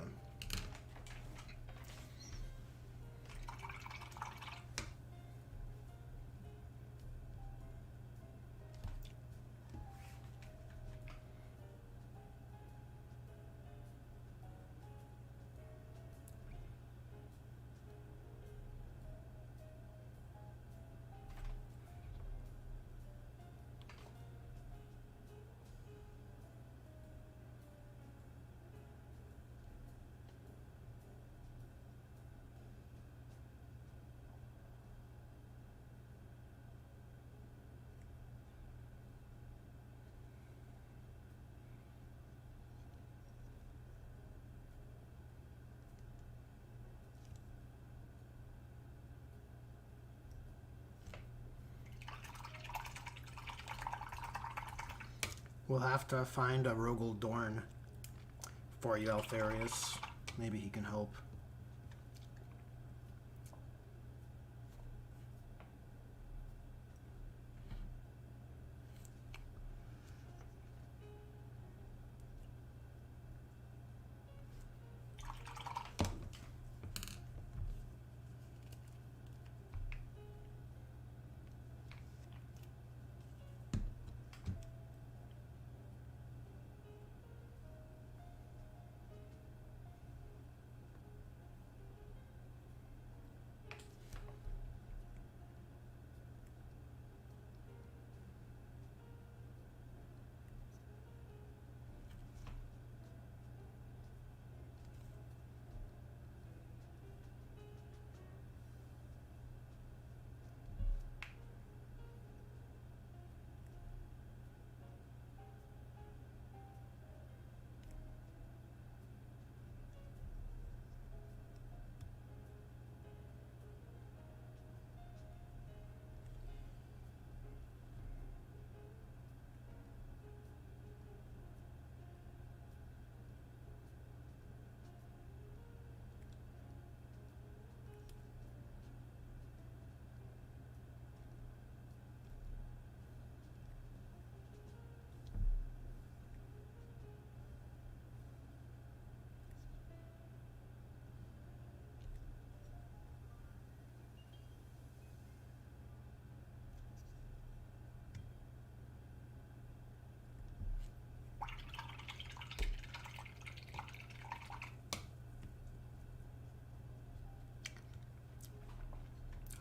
We'll have to find a Rogel Dorn for you, Alfarius. Maybe he can help.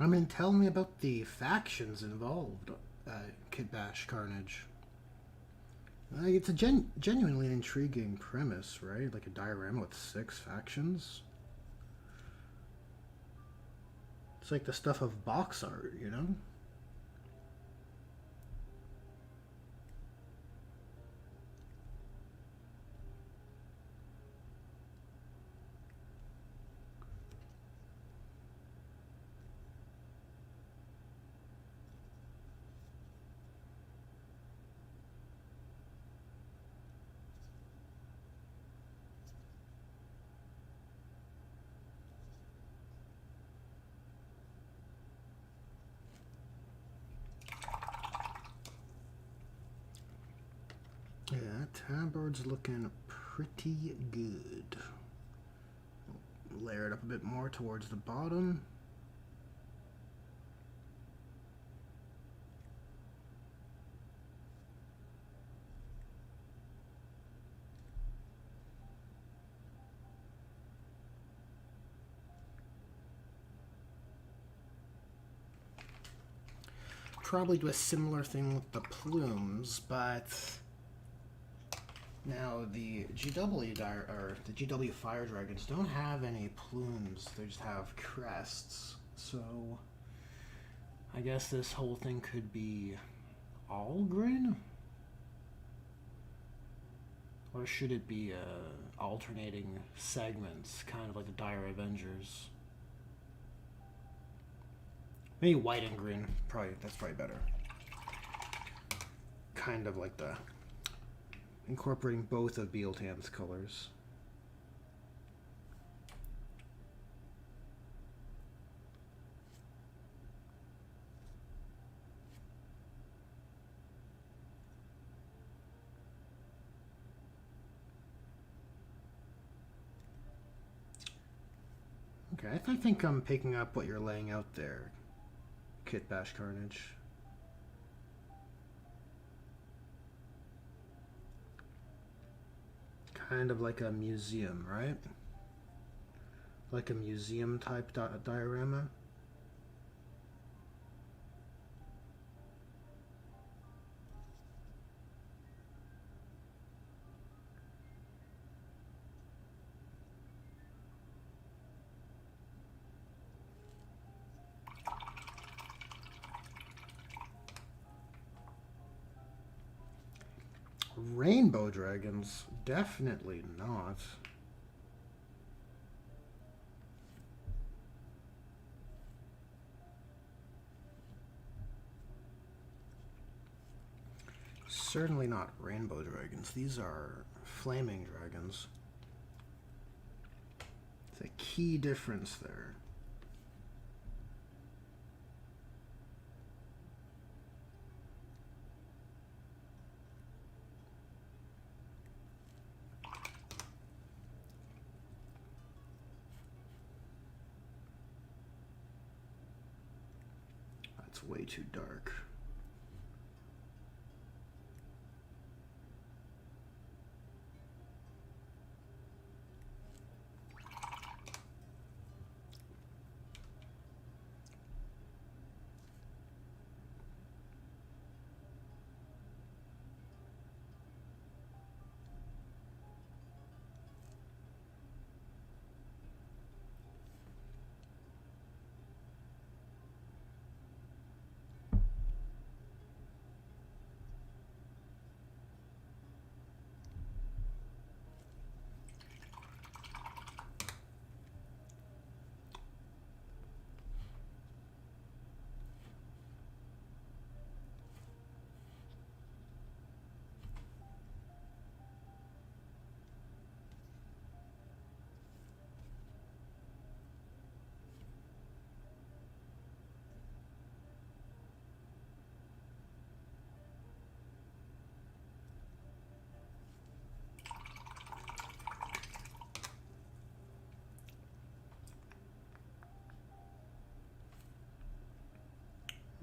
I mean, tell me about the factions involved, Kid Bash Carnage. It's a genuinely intriguing premise, right? Like a diorama with 6 factions. It's like the stuff of box art, you know? Yeah, Tabard's looking pretty good. Layer it up a bit more towards the bottom. Probably do a similar thing with the plumes, but now the GW Fire Dragons don't have any plumes, they just have crests. So I guess this whole thing could be all green? Or should it be alternating segments, kind of like the Dire Avengers? Maybe white and green. That's probably better. Kind of like the incorporating both of Bealtan's colors. Okay, I think I'm picking up what you're laying out there, Kit Bash Carnage. Kind of like a museum, right? Like a museum type diorama. Rainbow dragons? Definitely not. Certainly not rainbow dragons. These are flaming dragons. It's a key difference there. That's way too dark.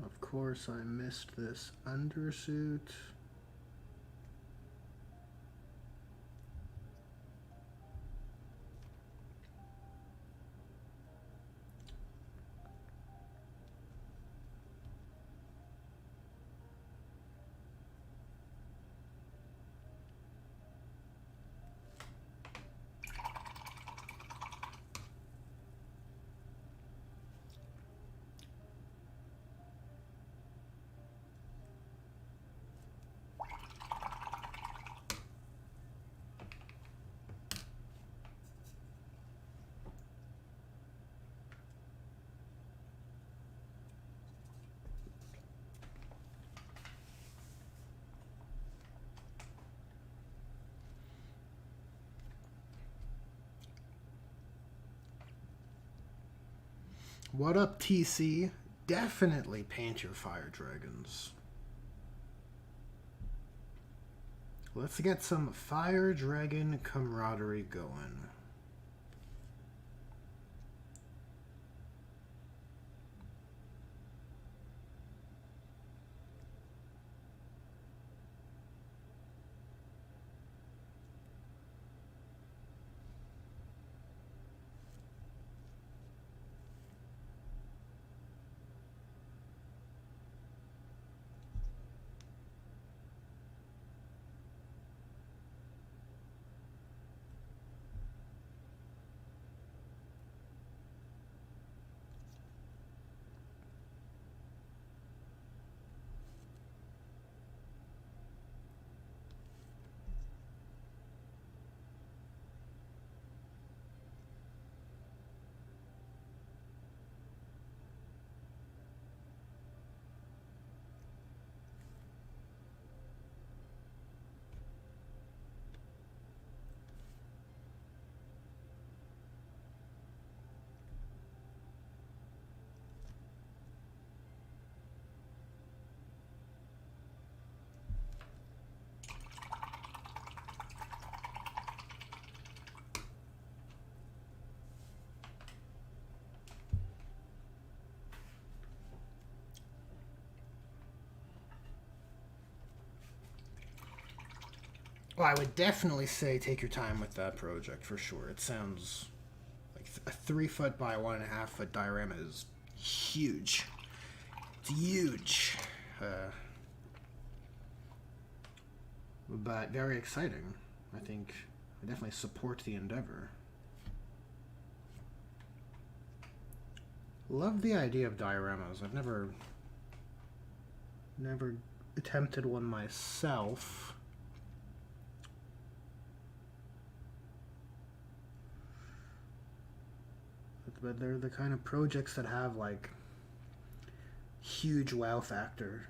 Of course, I missed this undersuit. What up, TC? Definitely paint your fire dragons. Let's get some fire dragon camaraderie going. Well, I would definitely say take your time with that project for sure. It sounds like a 3 foot by 1.5 foot diorama is huge. It's huge. But very exciting. I think I definitely support the endeavor. Love the idea of dioramas. I've never attempted one myself. But they're the kind of projects that have like huge wow factor.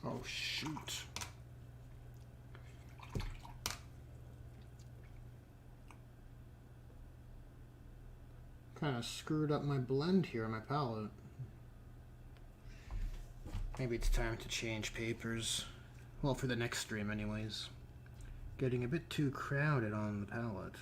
Oh, shoot. Kind of screwed up my blend here on my palette. Maybe it's time to change papers. Well, for the next stream anyways. Getting a bit too crowded on the palette.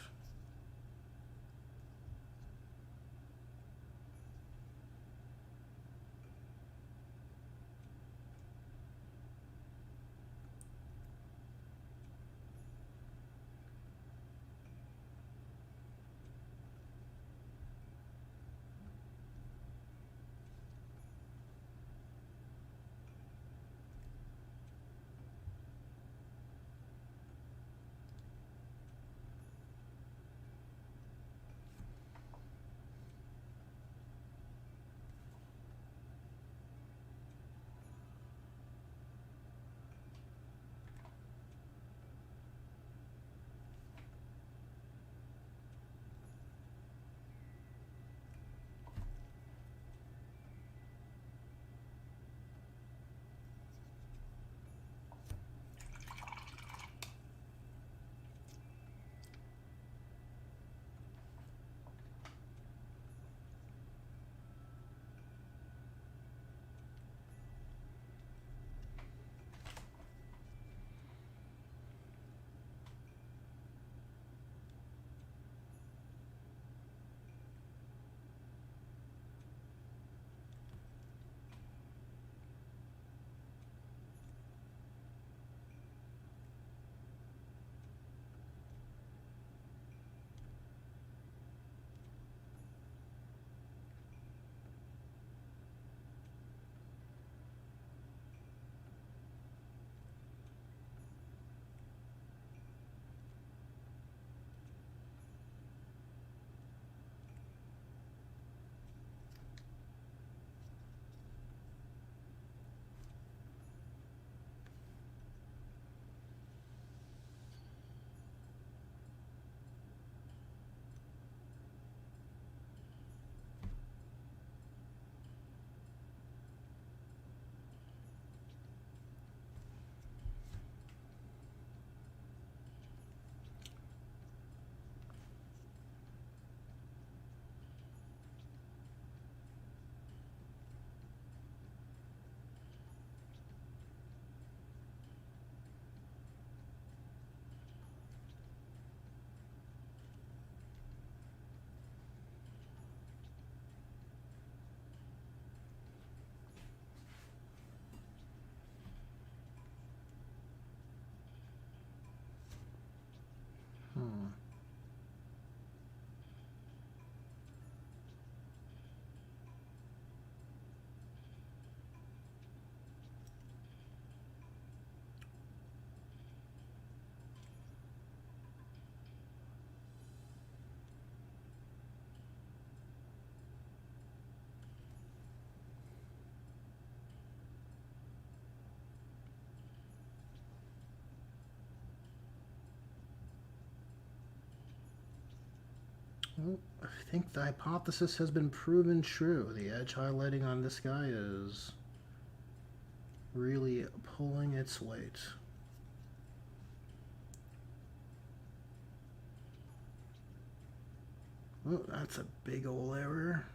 Well, I think the hypothesis has been proven true. The edge highlighting on this guy is really pulling its weight. Oh, that's a big ol' error.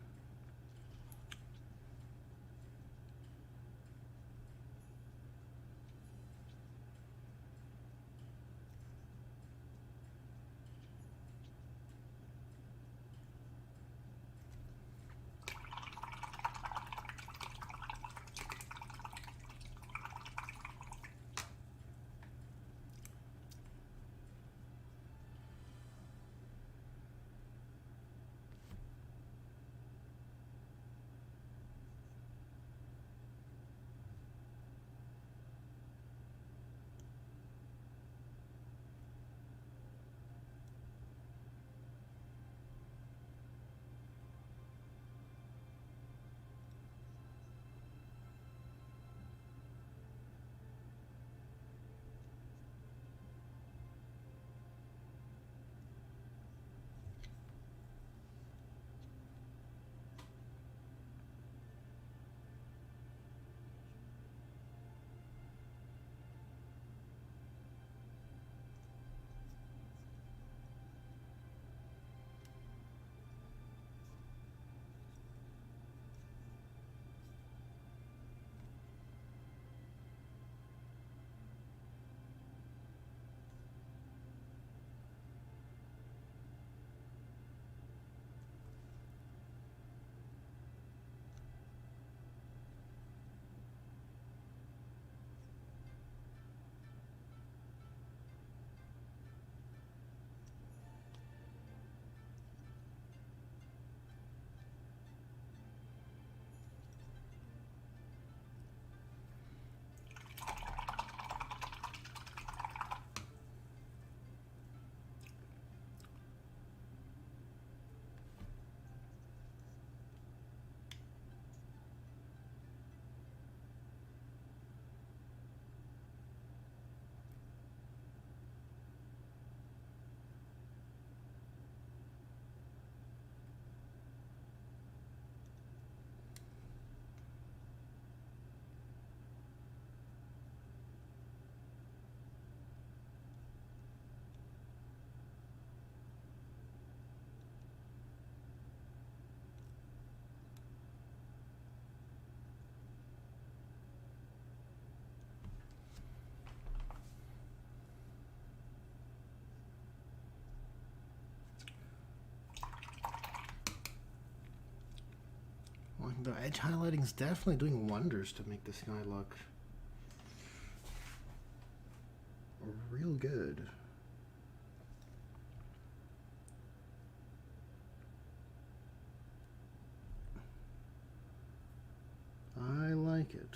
Well, the edge highlighting is definitely doing wonders to make this guy look real good. I like it.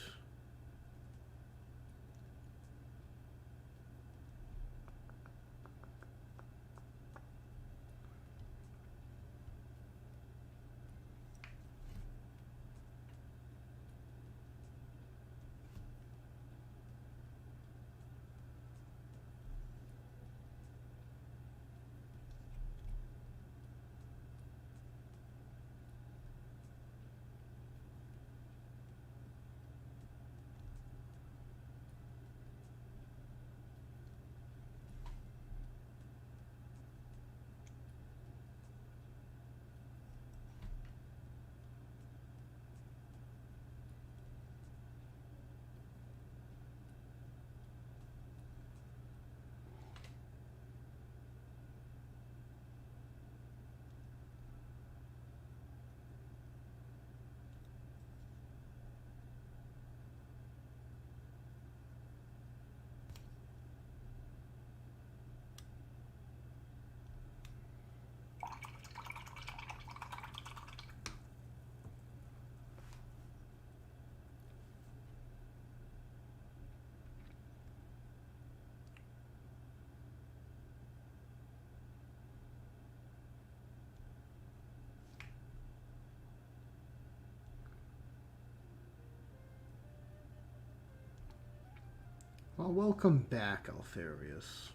Well, welcome back, Alfarius.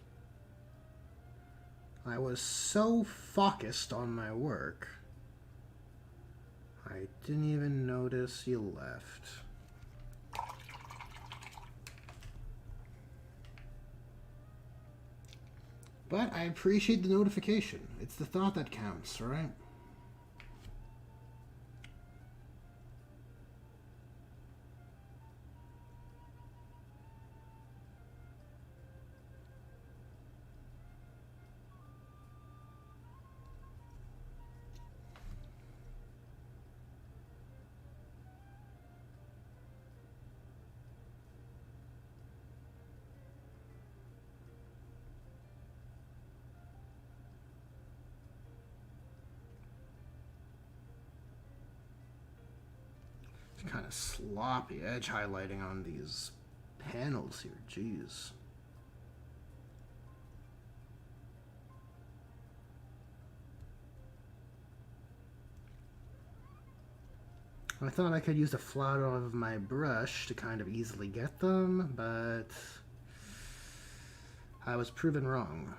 I was so focused on my work, I didn't even notice you left. But I appreciate the notification. It's the thought that counts, right? Kind of sloppy edge highlighting on these panels here. Jeez. I thought I could use the flat of my brush to kind of easily get them, but I was proven wrong.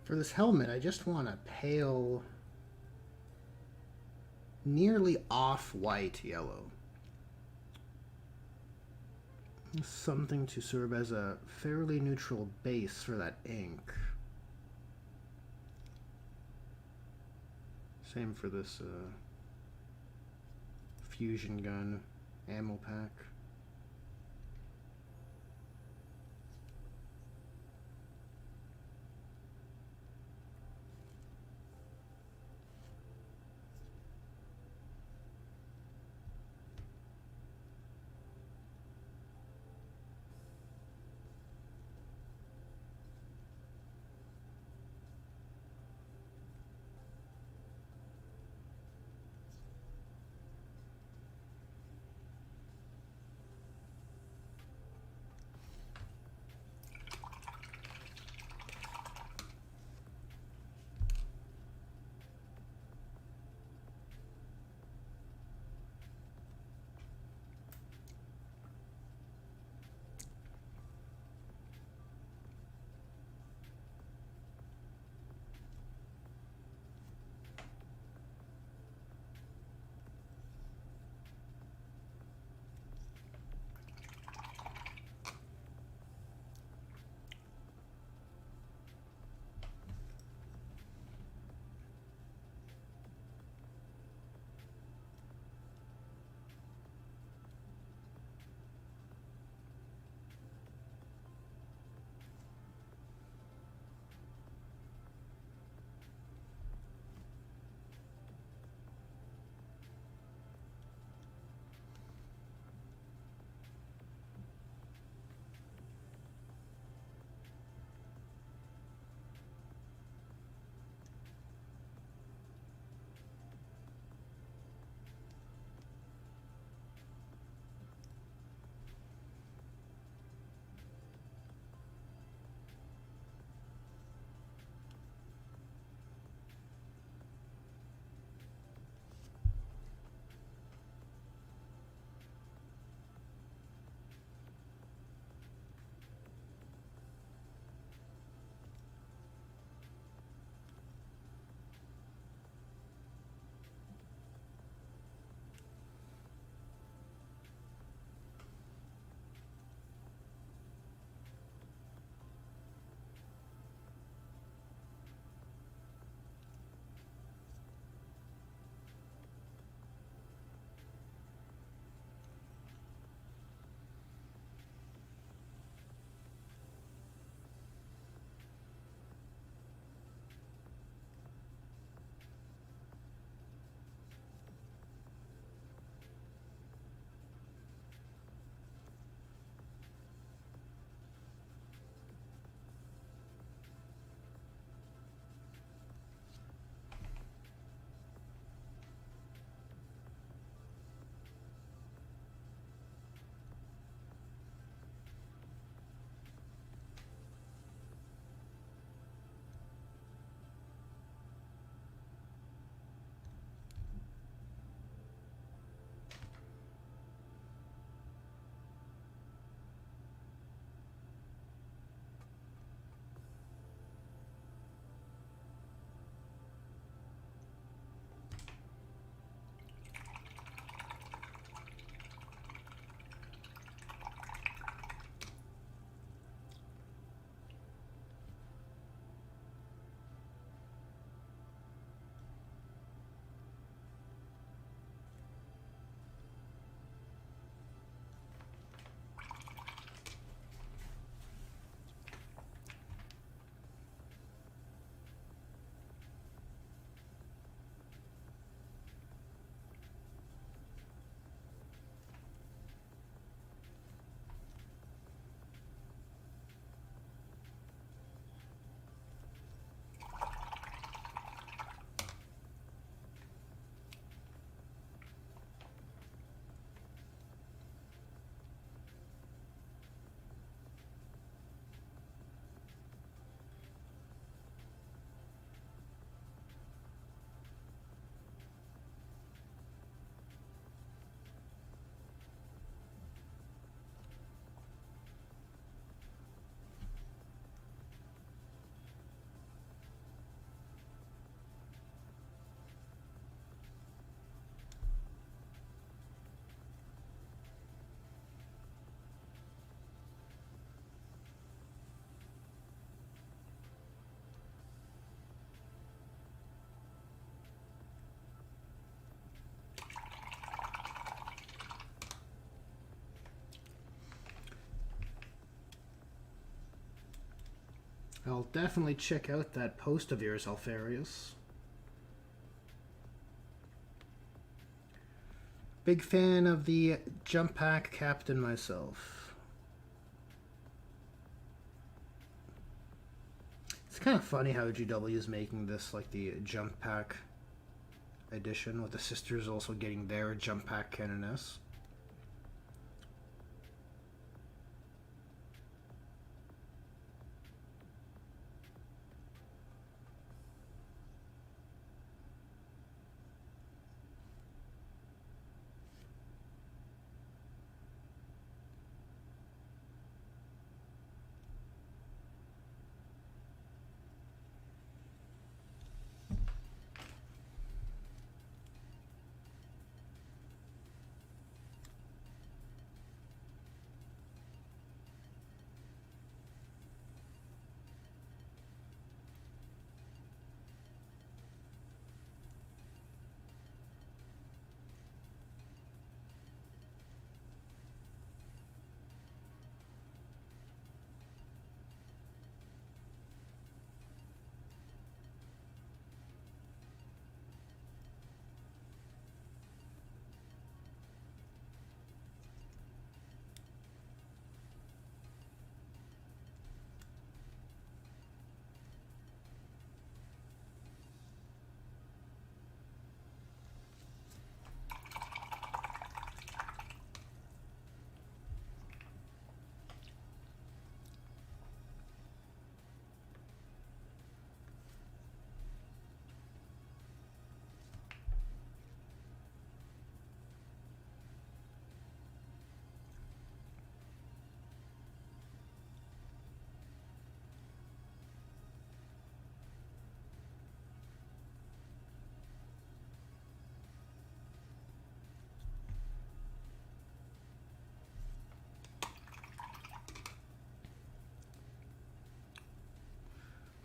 For this helmet, I just want a pale, nearly off-white yellow. Something to serve as a fairly neutral base for that ink. Same for this fusion gun ammo pack. I'll definitely check out that post of yours, Alfarius. Big fan of the jump pack captain myself. It's kind of funny how GW is making this like the jump pack edition, with the sisters also getting their jump pack canoness.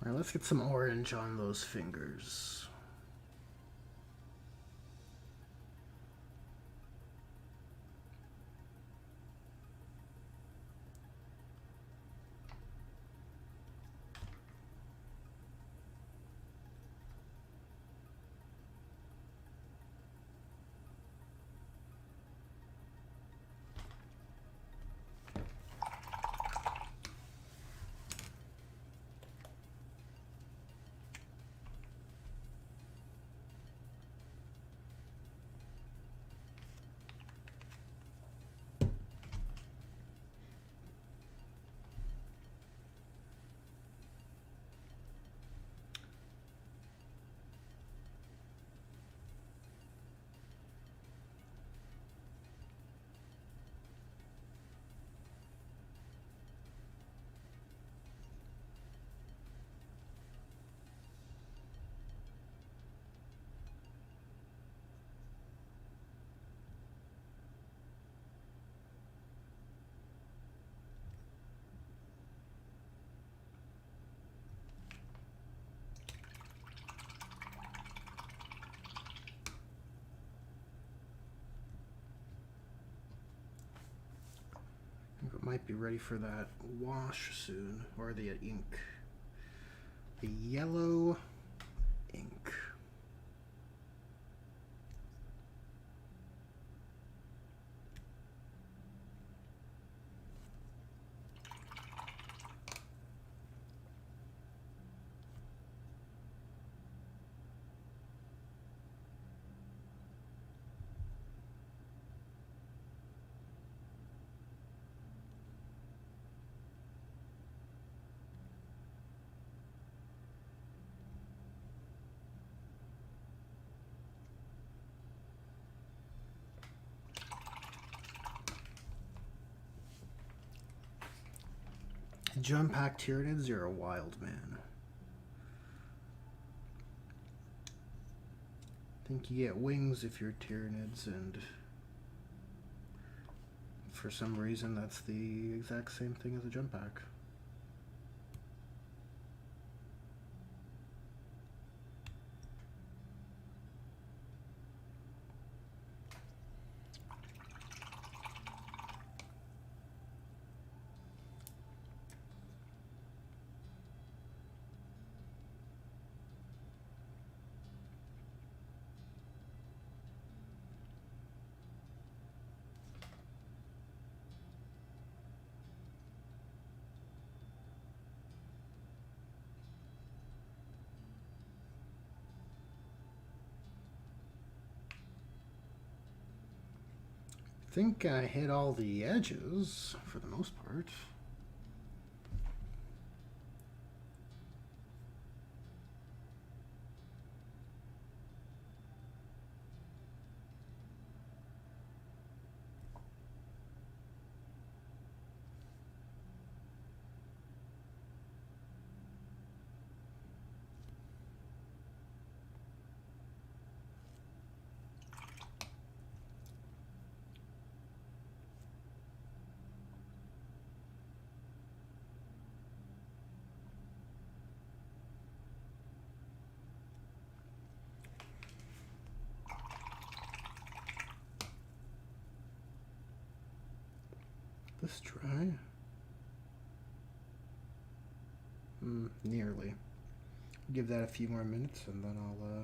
Alright, let's get some orange on those fingers. It might be ready for that wash soon, or the ink. The yellow ink. Jump pack Tyranids, you're a wild man. I think you get wings if you're Tyranids, and for some reason that's the exact same thing as a jump pack. think I hit all the edges for the most part. This dry? Nearly. Give that a few more minutes and then I'll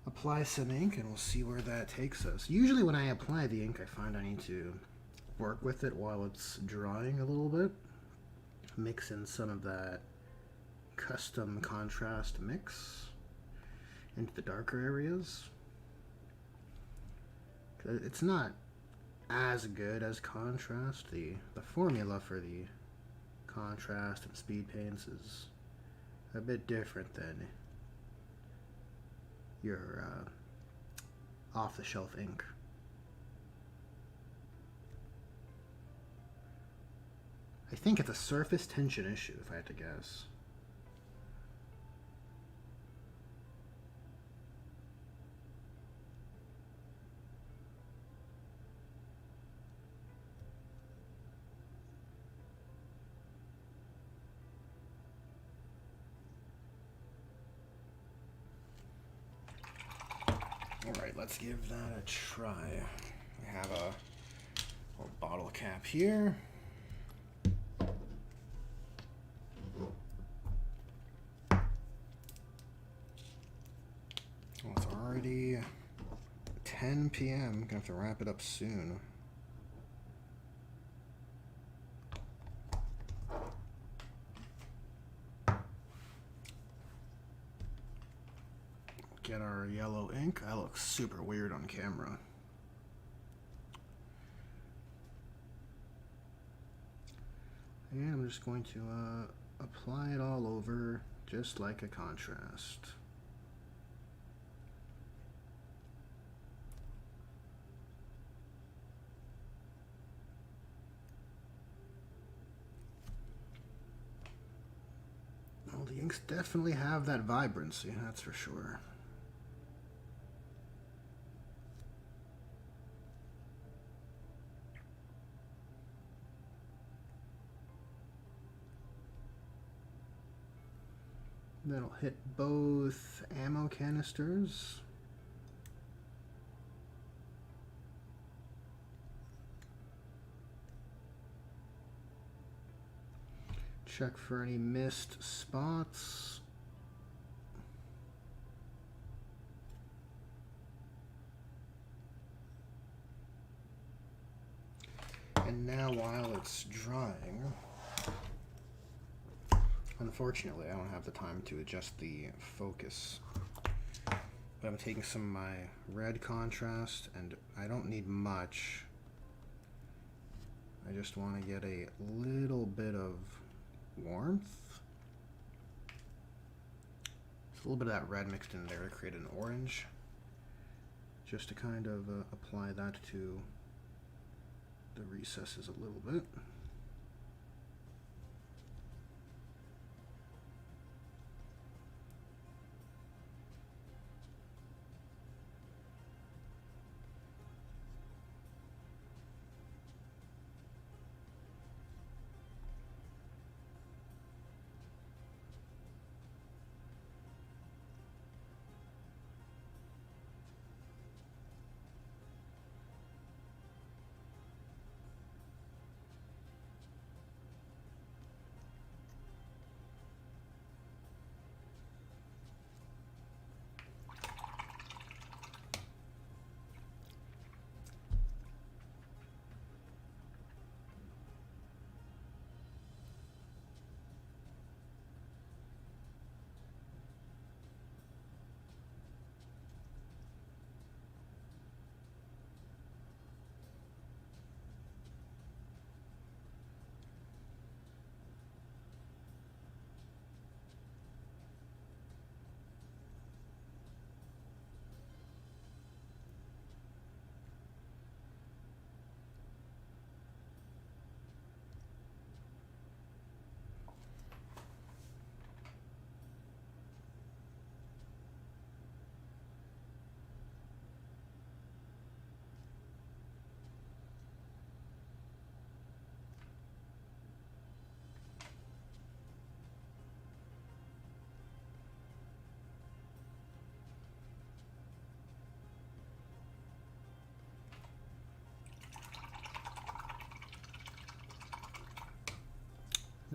apply some ink and we'll see where that takes us. Usually when I apply the ink I find I need to work with it while it's drying a little bit. Mix in some of that custom contrast mix into the darker areas. It's not as good as contrast. The formula for the contrast and speed paints is a bit different than your off-the-shelf ink. I think it's a surface tension issue, if I had to guess. Alright, let's give that a try. I have a little bottle cap here. Well, it's already 10 p.m. I'm gonna have to wrap it up soon. Get our yellow ink. That looks super weird on camera. And I'm just going to apply it all over just like a contrast. Well, the inks definitely have that vibrancy, that's for sure. That'll hit both ammo canisters. Check for any missed spots. And now while it's drying, unfortunately, I don't have the time to adjust the focus, but I'm taking some of my red contrast, and I don't need much. I just want to get a little bit of warmth. Just a little bit of that red mixed in there to create an orange, just to kind of apply that to the recesses a little bit.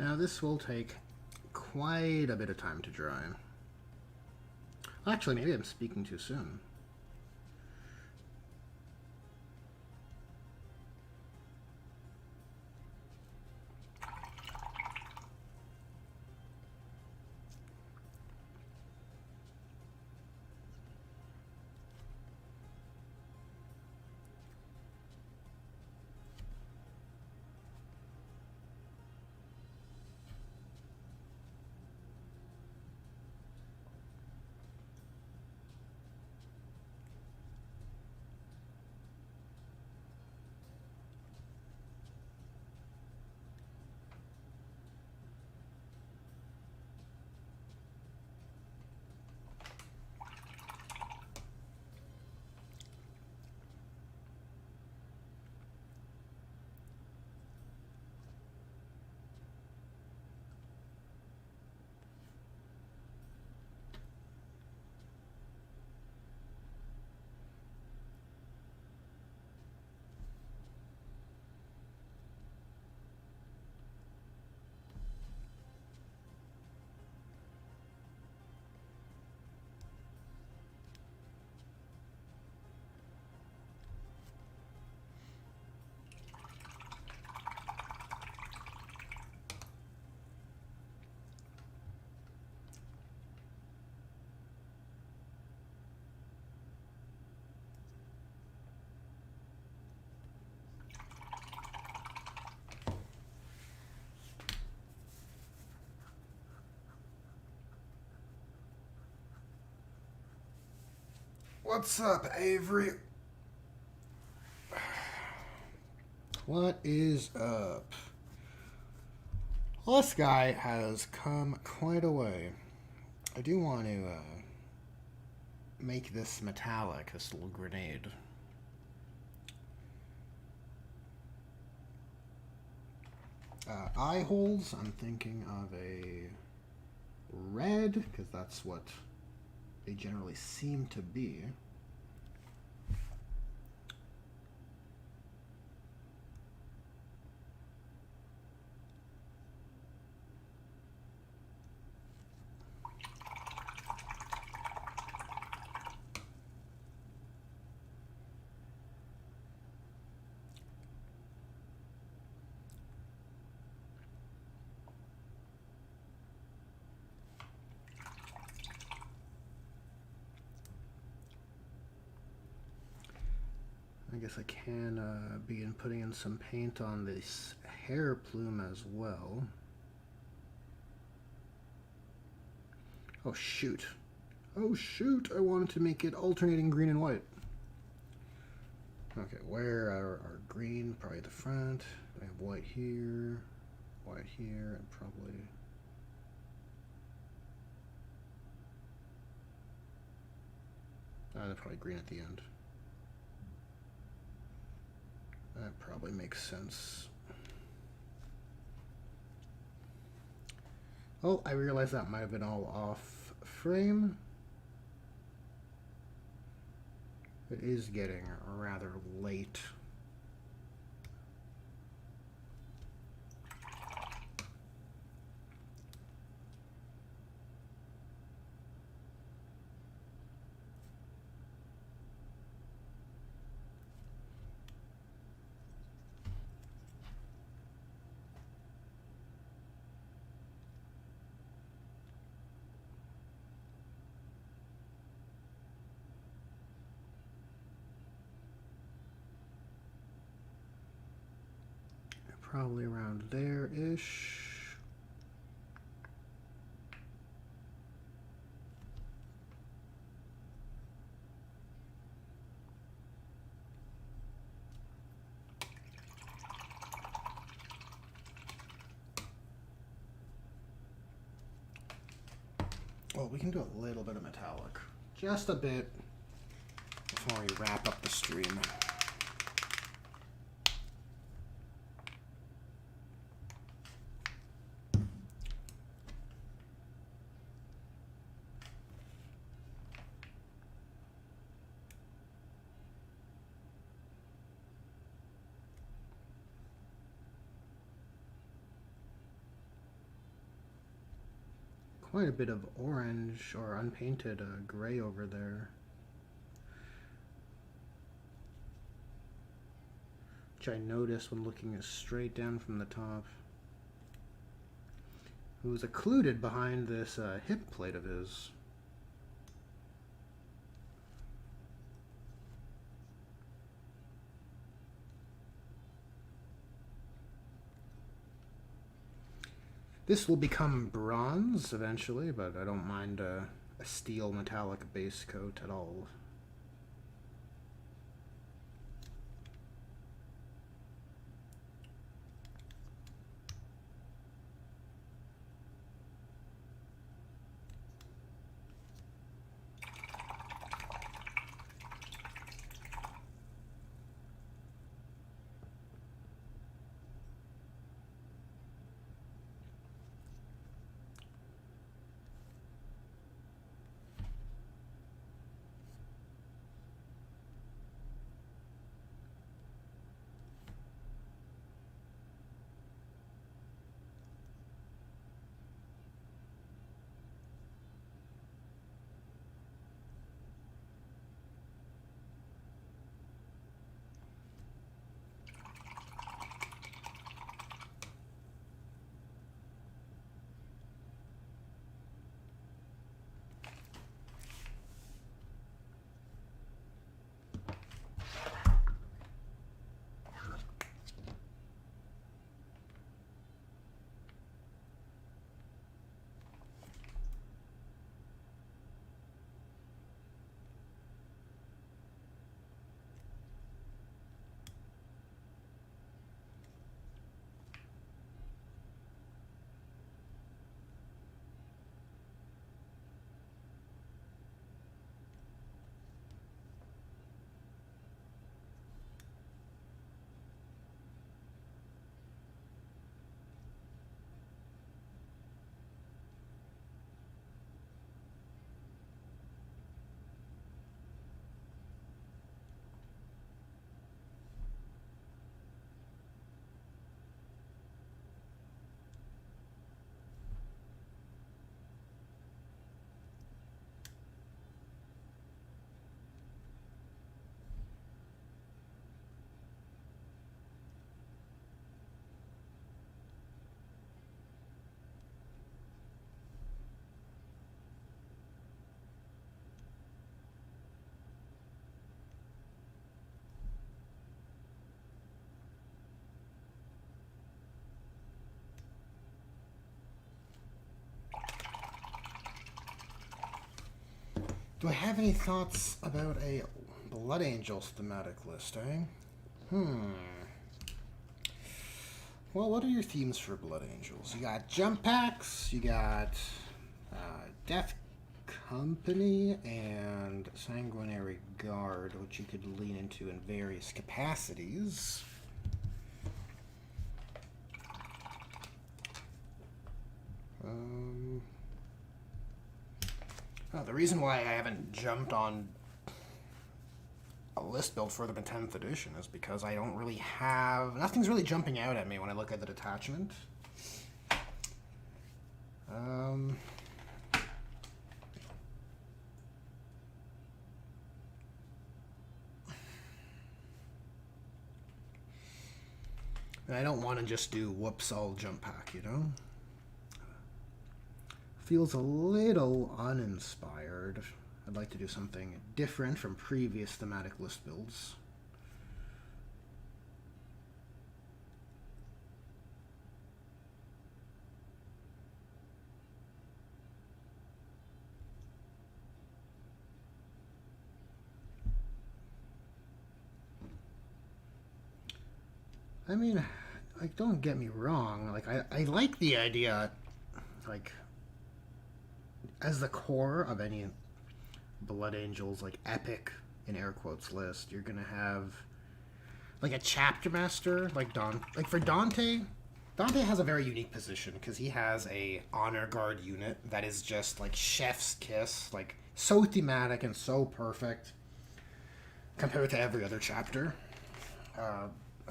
Now this will take quite a bit of time to dry. Actually, maybe I'm speaking too soon. What's up, Avery? What is up? Well, this guy has come quite a way. I do want to make this metallic, this little grenade. Eye holes, I'm thinking of a red, because that's what they generally seem to be. I guess I can begin putting in some paint on this hair plume as well. Oh shoot. Oh shoot, I wanted to make it alternating green and white. Okay, where are our green? Probably the front. I have white here, and probably... probably green at the end. That probably makes sense. Oh, I realized that might have been all off frame. It is getting rather late. Probably around there-ish. Well, we can do a little bit of metallic. Just a bit before we wrap up the stream. quite a bit of orange or unpainted gray over there, which I noticed when looking straight down from the top. It was occluded behind this hip plate of his. This will become bronze eventually, but I don't mind a steel metallic base coat at all. Do I have any thoughts about a Blood Angels thematic list, eh? Well, what are your themes for Blood Angels? You got jump packs, you got Death Company, and Sanguinary Guard, which you could lean into in various capacities. The reason why I haven't jumped on a list build further than 10th edition is because I don't really have... Nothing's really jumping out at me when I look at the detachment. And I don't want to just do whoops all jump pack, you know? Feels a little uninspired. I'd like to do something different from previous thematic list builds. I mean, like, don't get me wrong. Like, I like the idea, like, as the core of any Blood Angels, like, epic, in air quotes, list, you're gonna have, like, a chapter master, like for Dante has a very unique position, because he has a honor guard unit that is just, like, chef's kiss, like, so thematic and so perfect, compared to every other chapter.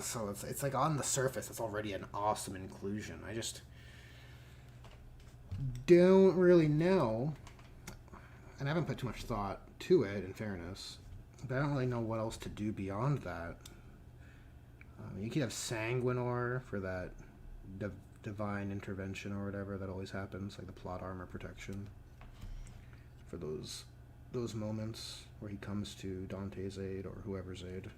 So it's like on the surface, it's already an awesome inclusion. I just don't really know, and I haven't put too much thought to it, in fairness, but I don't really know what else to do beyond that. You could have Sanguinor for that divine intervention or whatever that always happens, like the plot armor protection for those moments where he comes to Dante's aid or whoever's aid.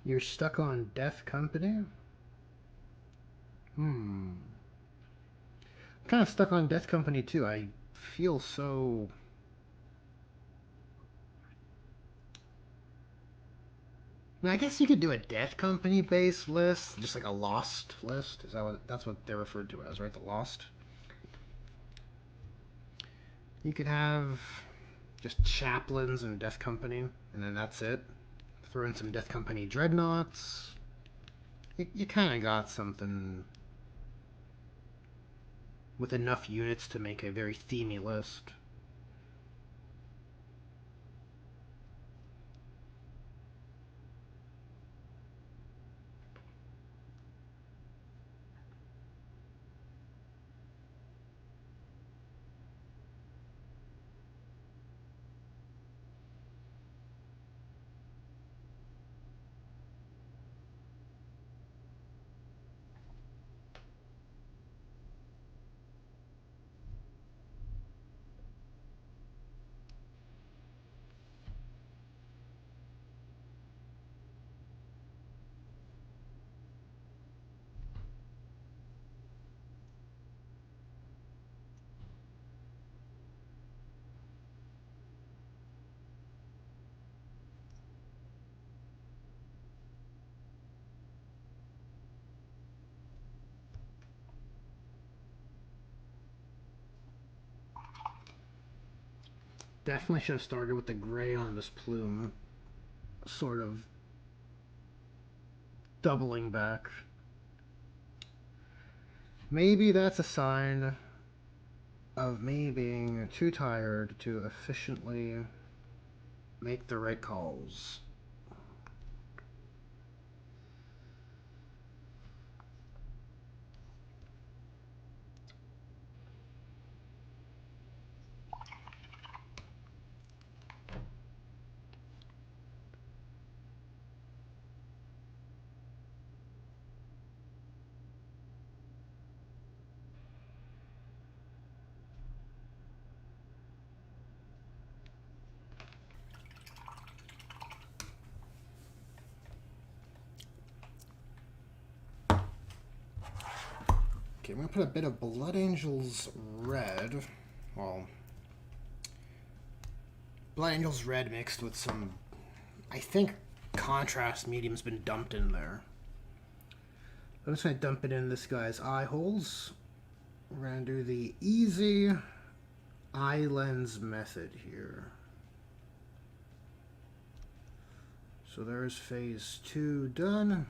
You're stuck on Death Company? I'm kind of stuck on Death Company too. I feel so... I mean, I guess you could do a Death Company based list, just like a Lost list. Is that that's what they're referred to as, right? The Lost. You could have just chaplains and Death Company, and then that's it. Throw in some Death Company dreadnoughts. You kind of got something with enough units to make a very themey list. Definitely should have started with the gray on this plume, sort of doubling back. Maybe that's a sign of me being too tired to efficiently make the right calls. Okay, I'm going to put a bit of Blood Angels Red. Well, Blood Angels Red mixed with some, I think, contrast medium's been dumped in there. I'm just going to dump it in this guy's eye holes. We're going to do the easy eye lens method here. So there's phase 2 done.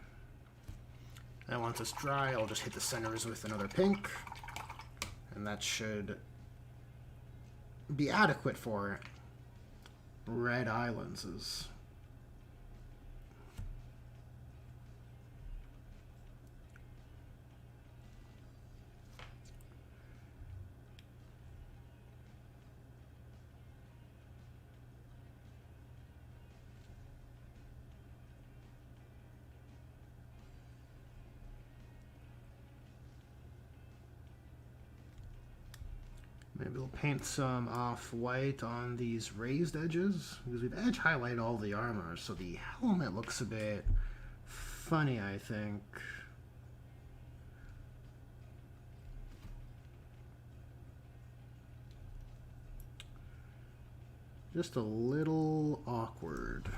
And once it's dry, I'll just hit the centers with another pink. And that should be adequate for red eye lenses. Maybe we'll paint some off-white on these raised edges, because we've edge highlighted all the armor, so the helmet looks a bit funny, I think. just a little awkward.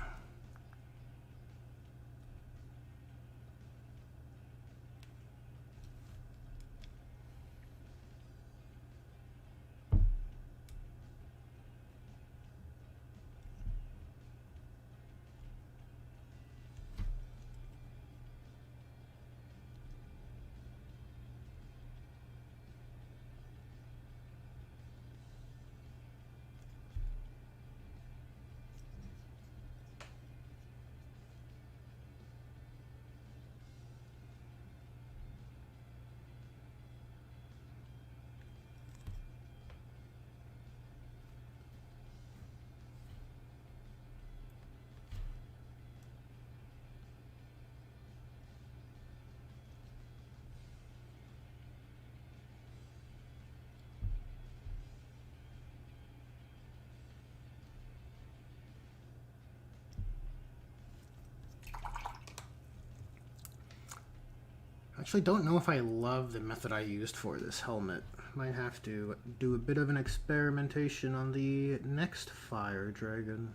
Actually don't know if I love the method I used for this helmet. Might have to do a bit of an experimentation on the next fire dragon.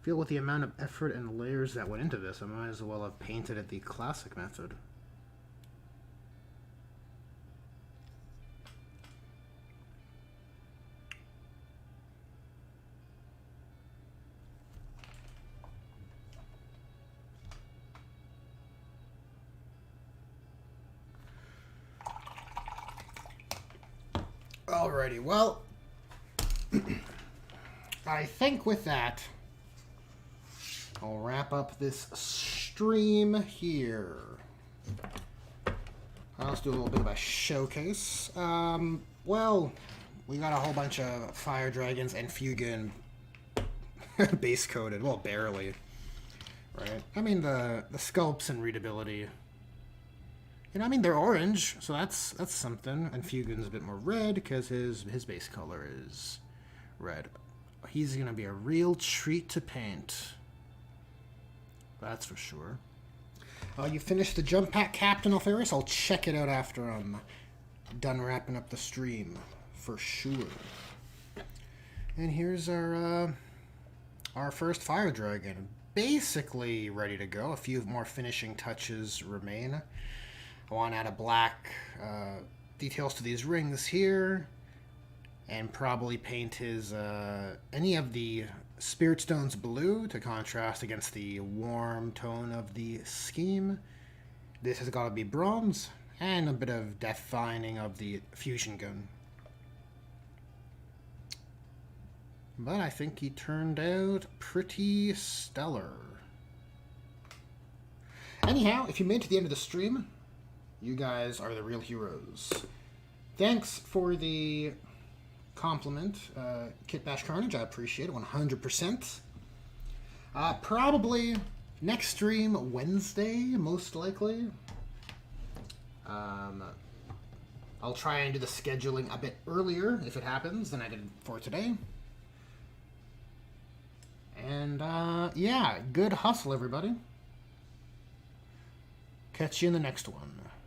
I feel with the amount of effort and layers that went into this, I might as well have painted it the classic method. Alrighty, well, I think with that, I'll wrap up this stream here. Let's do a little bit of a showcase. Well, we got a whole bunch of fire dragons and Fugen base coated. Well, barely. Right? I mean, the sculpts and readability. You know, I mean, they're orange, so that's something. And Fugen's a bit more red because his base color is red. He's gonna be a real treat to paint. That's for sure. You finished the jump pack, Captain Alferis? I'll check it out after I'm done wrapping up the stream, for sure. And here's our first fire dragon, basically ready to go. A few more finishing touches remain. I want to add a black details to these rings here, and probably paint his any of the spirit stones blue to contrast against the warm tone of the scheme. This has got to be bronze, and a bit of defining of the fusion gun. But I think he turned out pretty stellar. Anyhow, if you made it to the end of the stream, you guys are the real heroes. Thanks for the compliment, Kit Bash Carnage. I appreciate it 100%. Probably next stream Wednesday, most likely. I'll try and do the scheduling a bit earlier if it happens than I did for today. And yeah, good hustle, everybody. Catch you in the next one.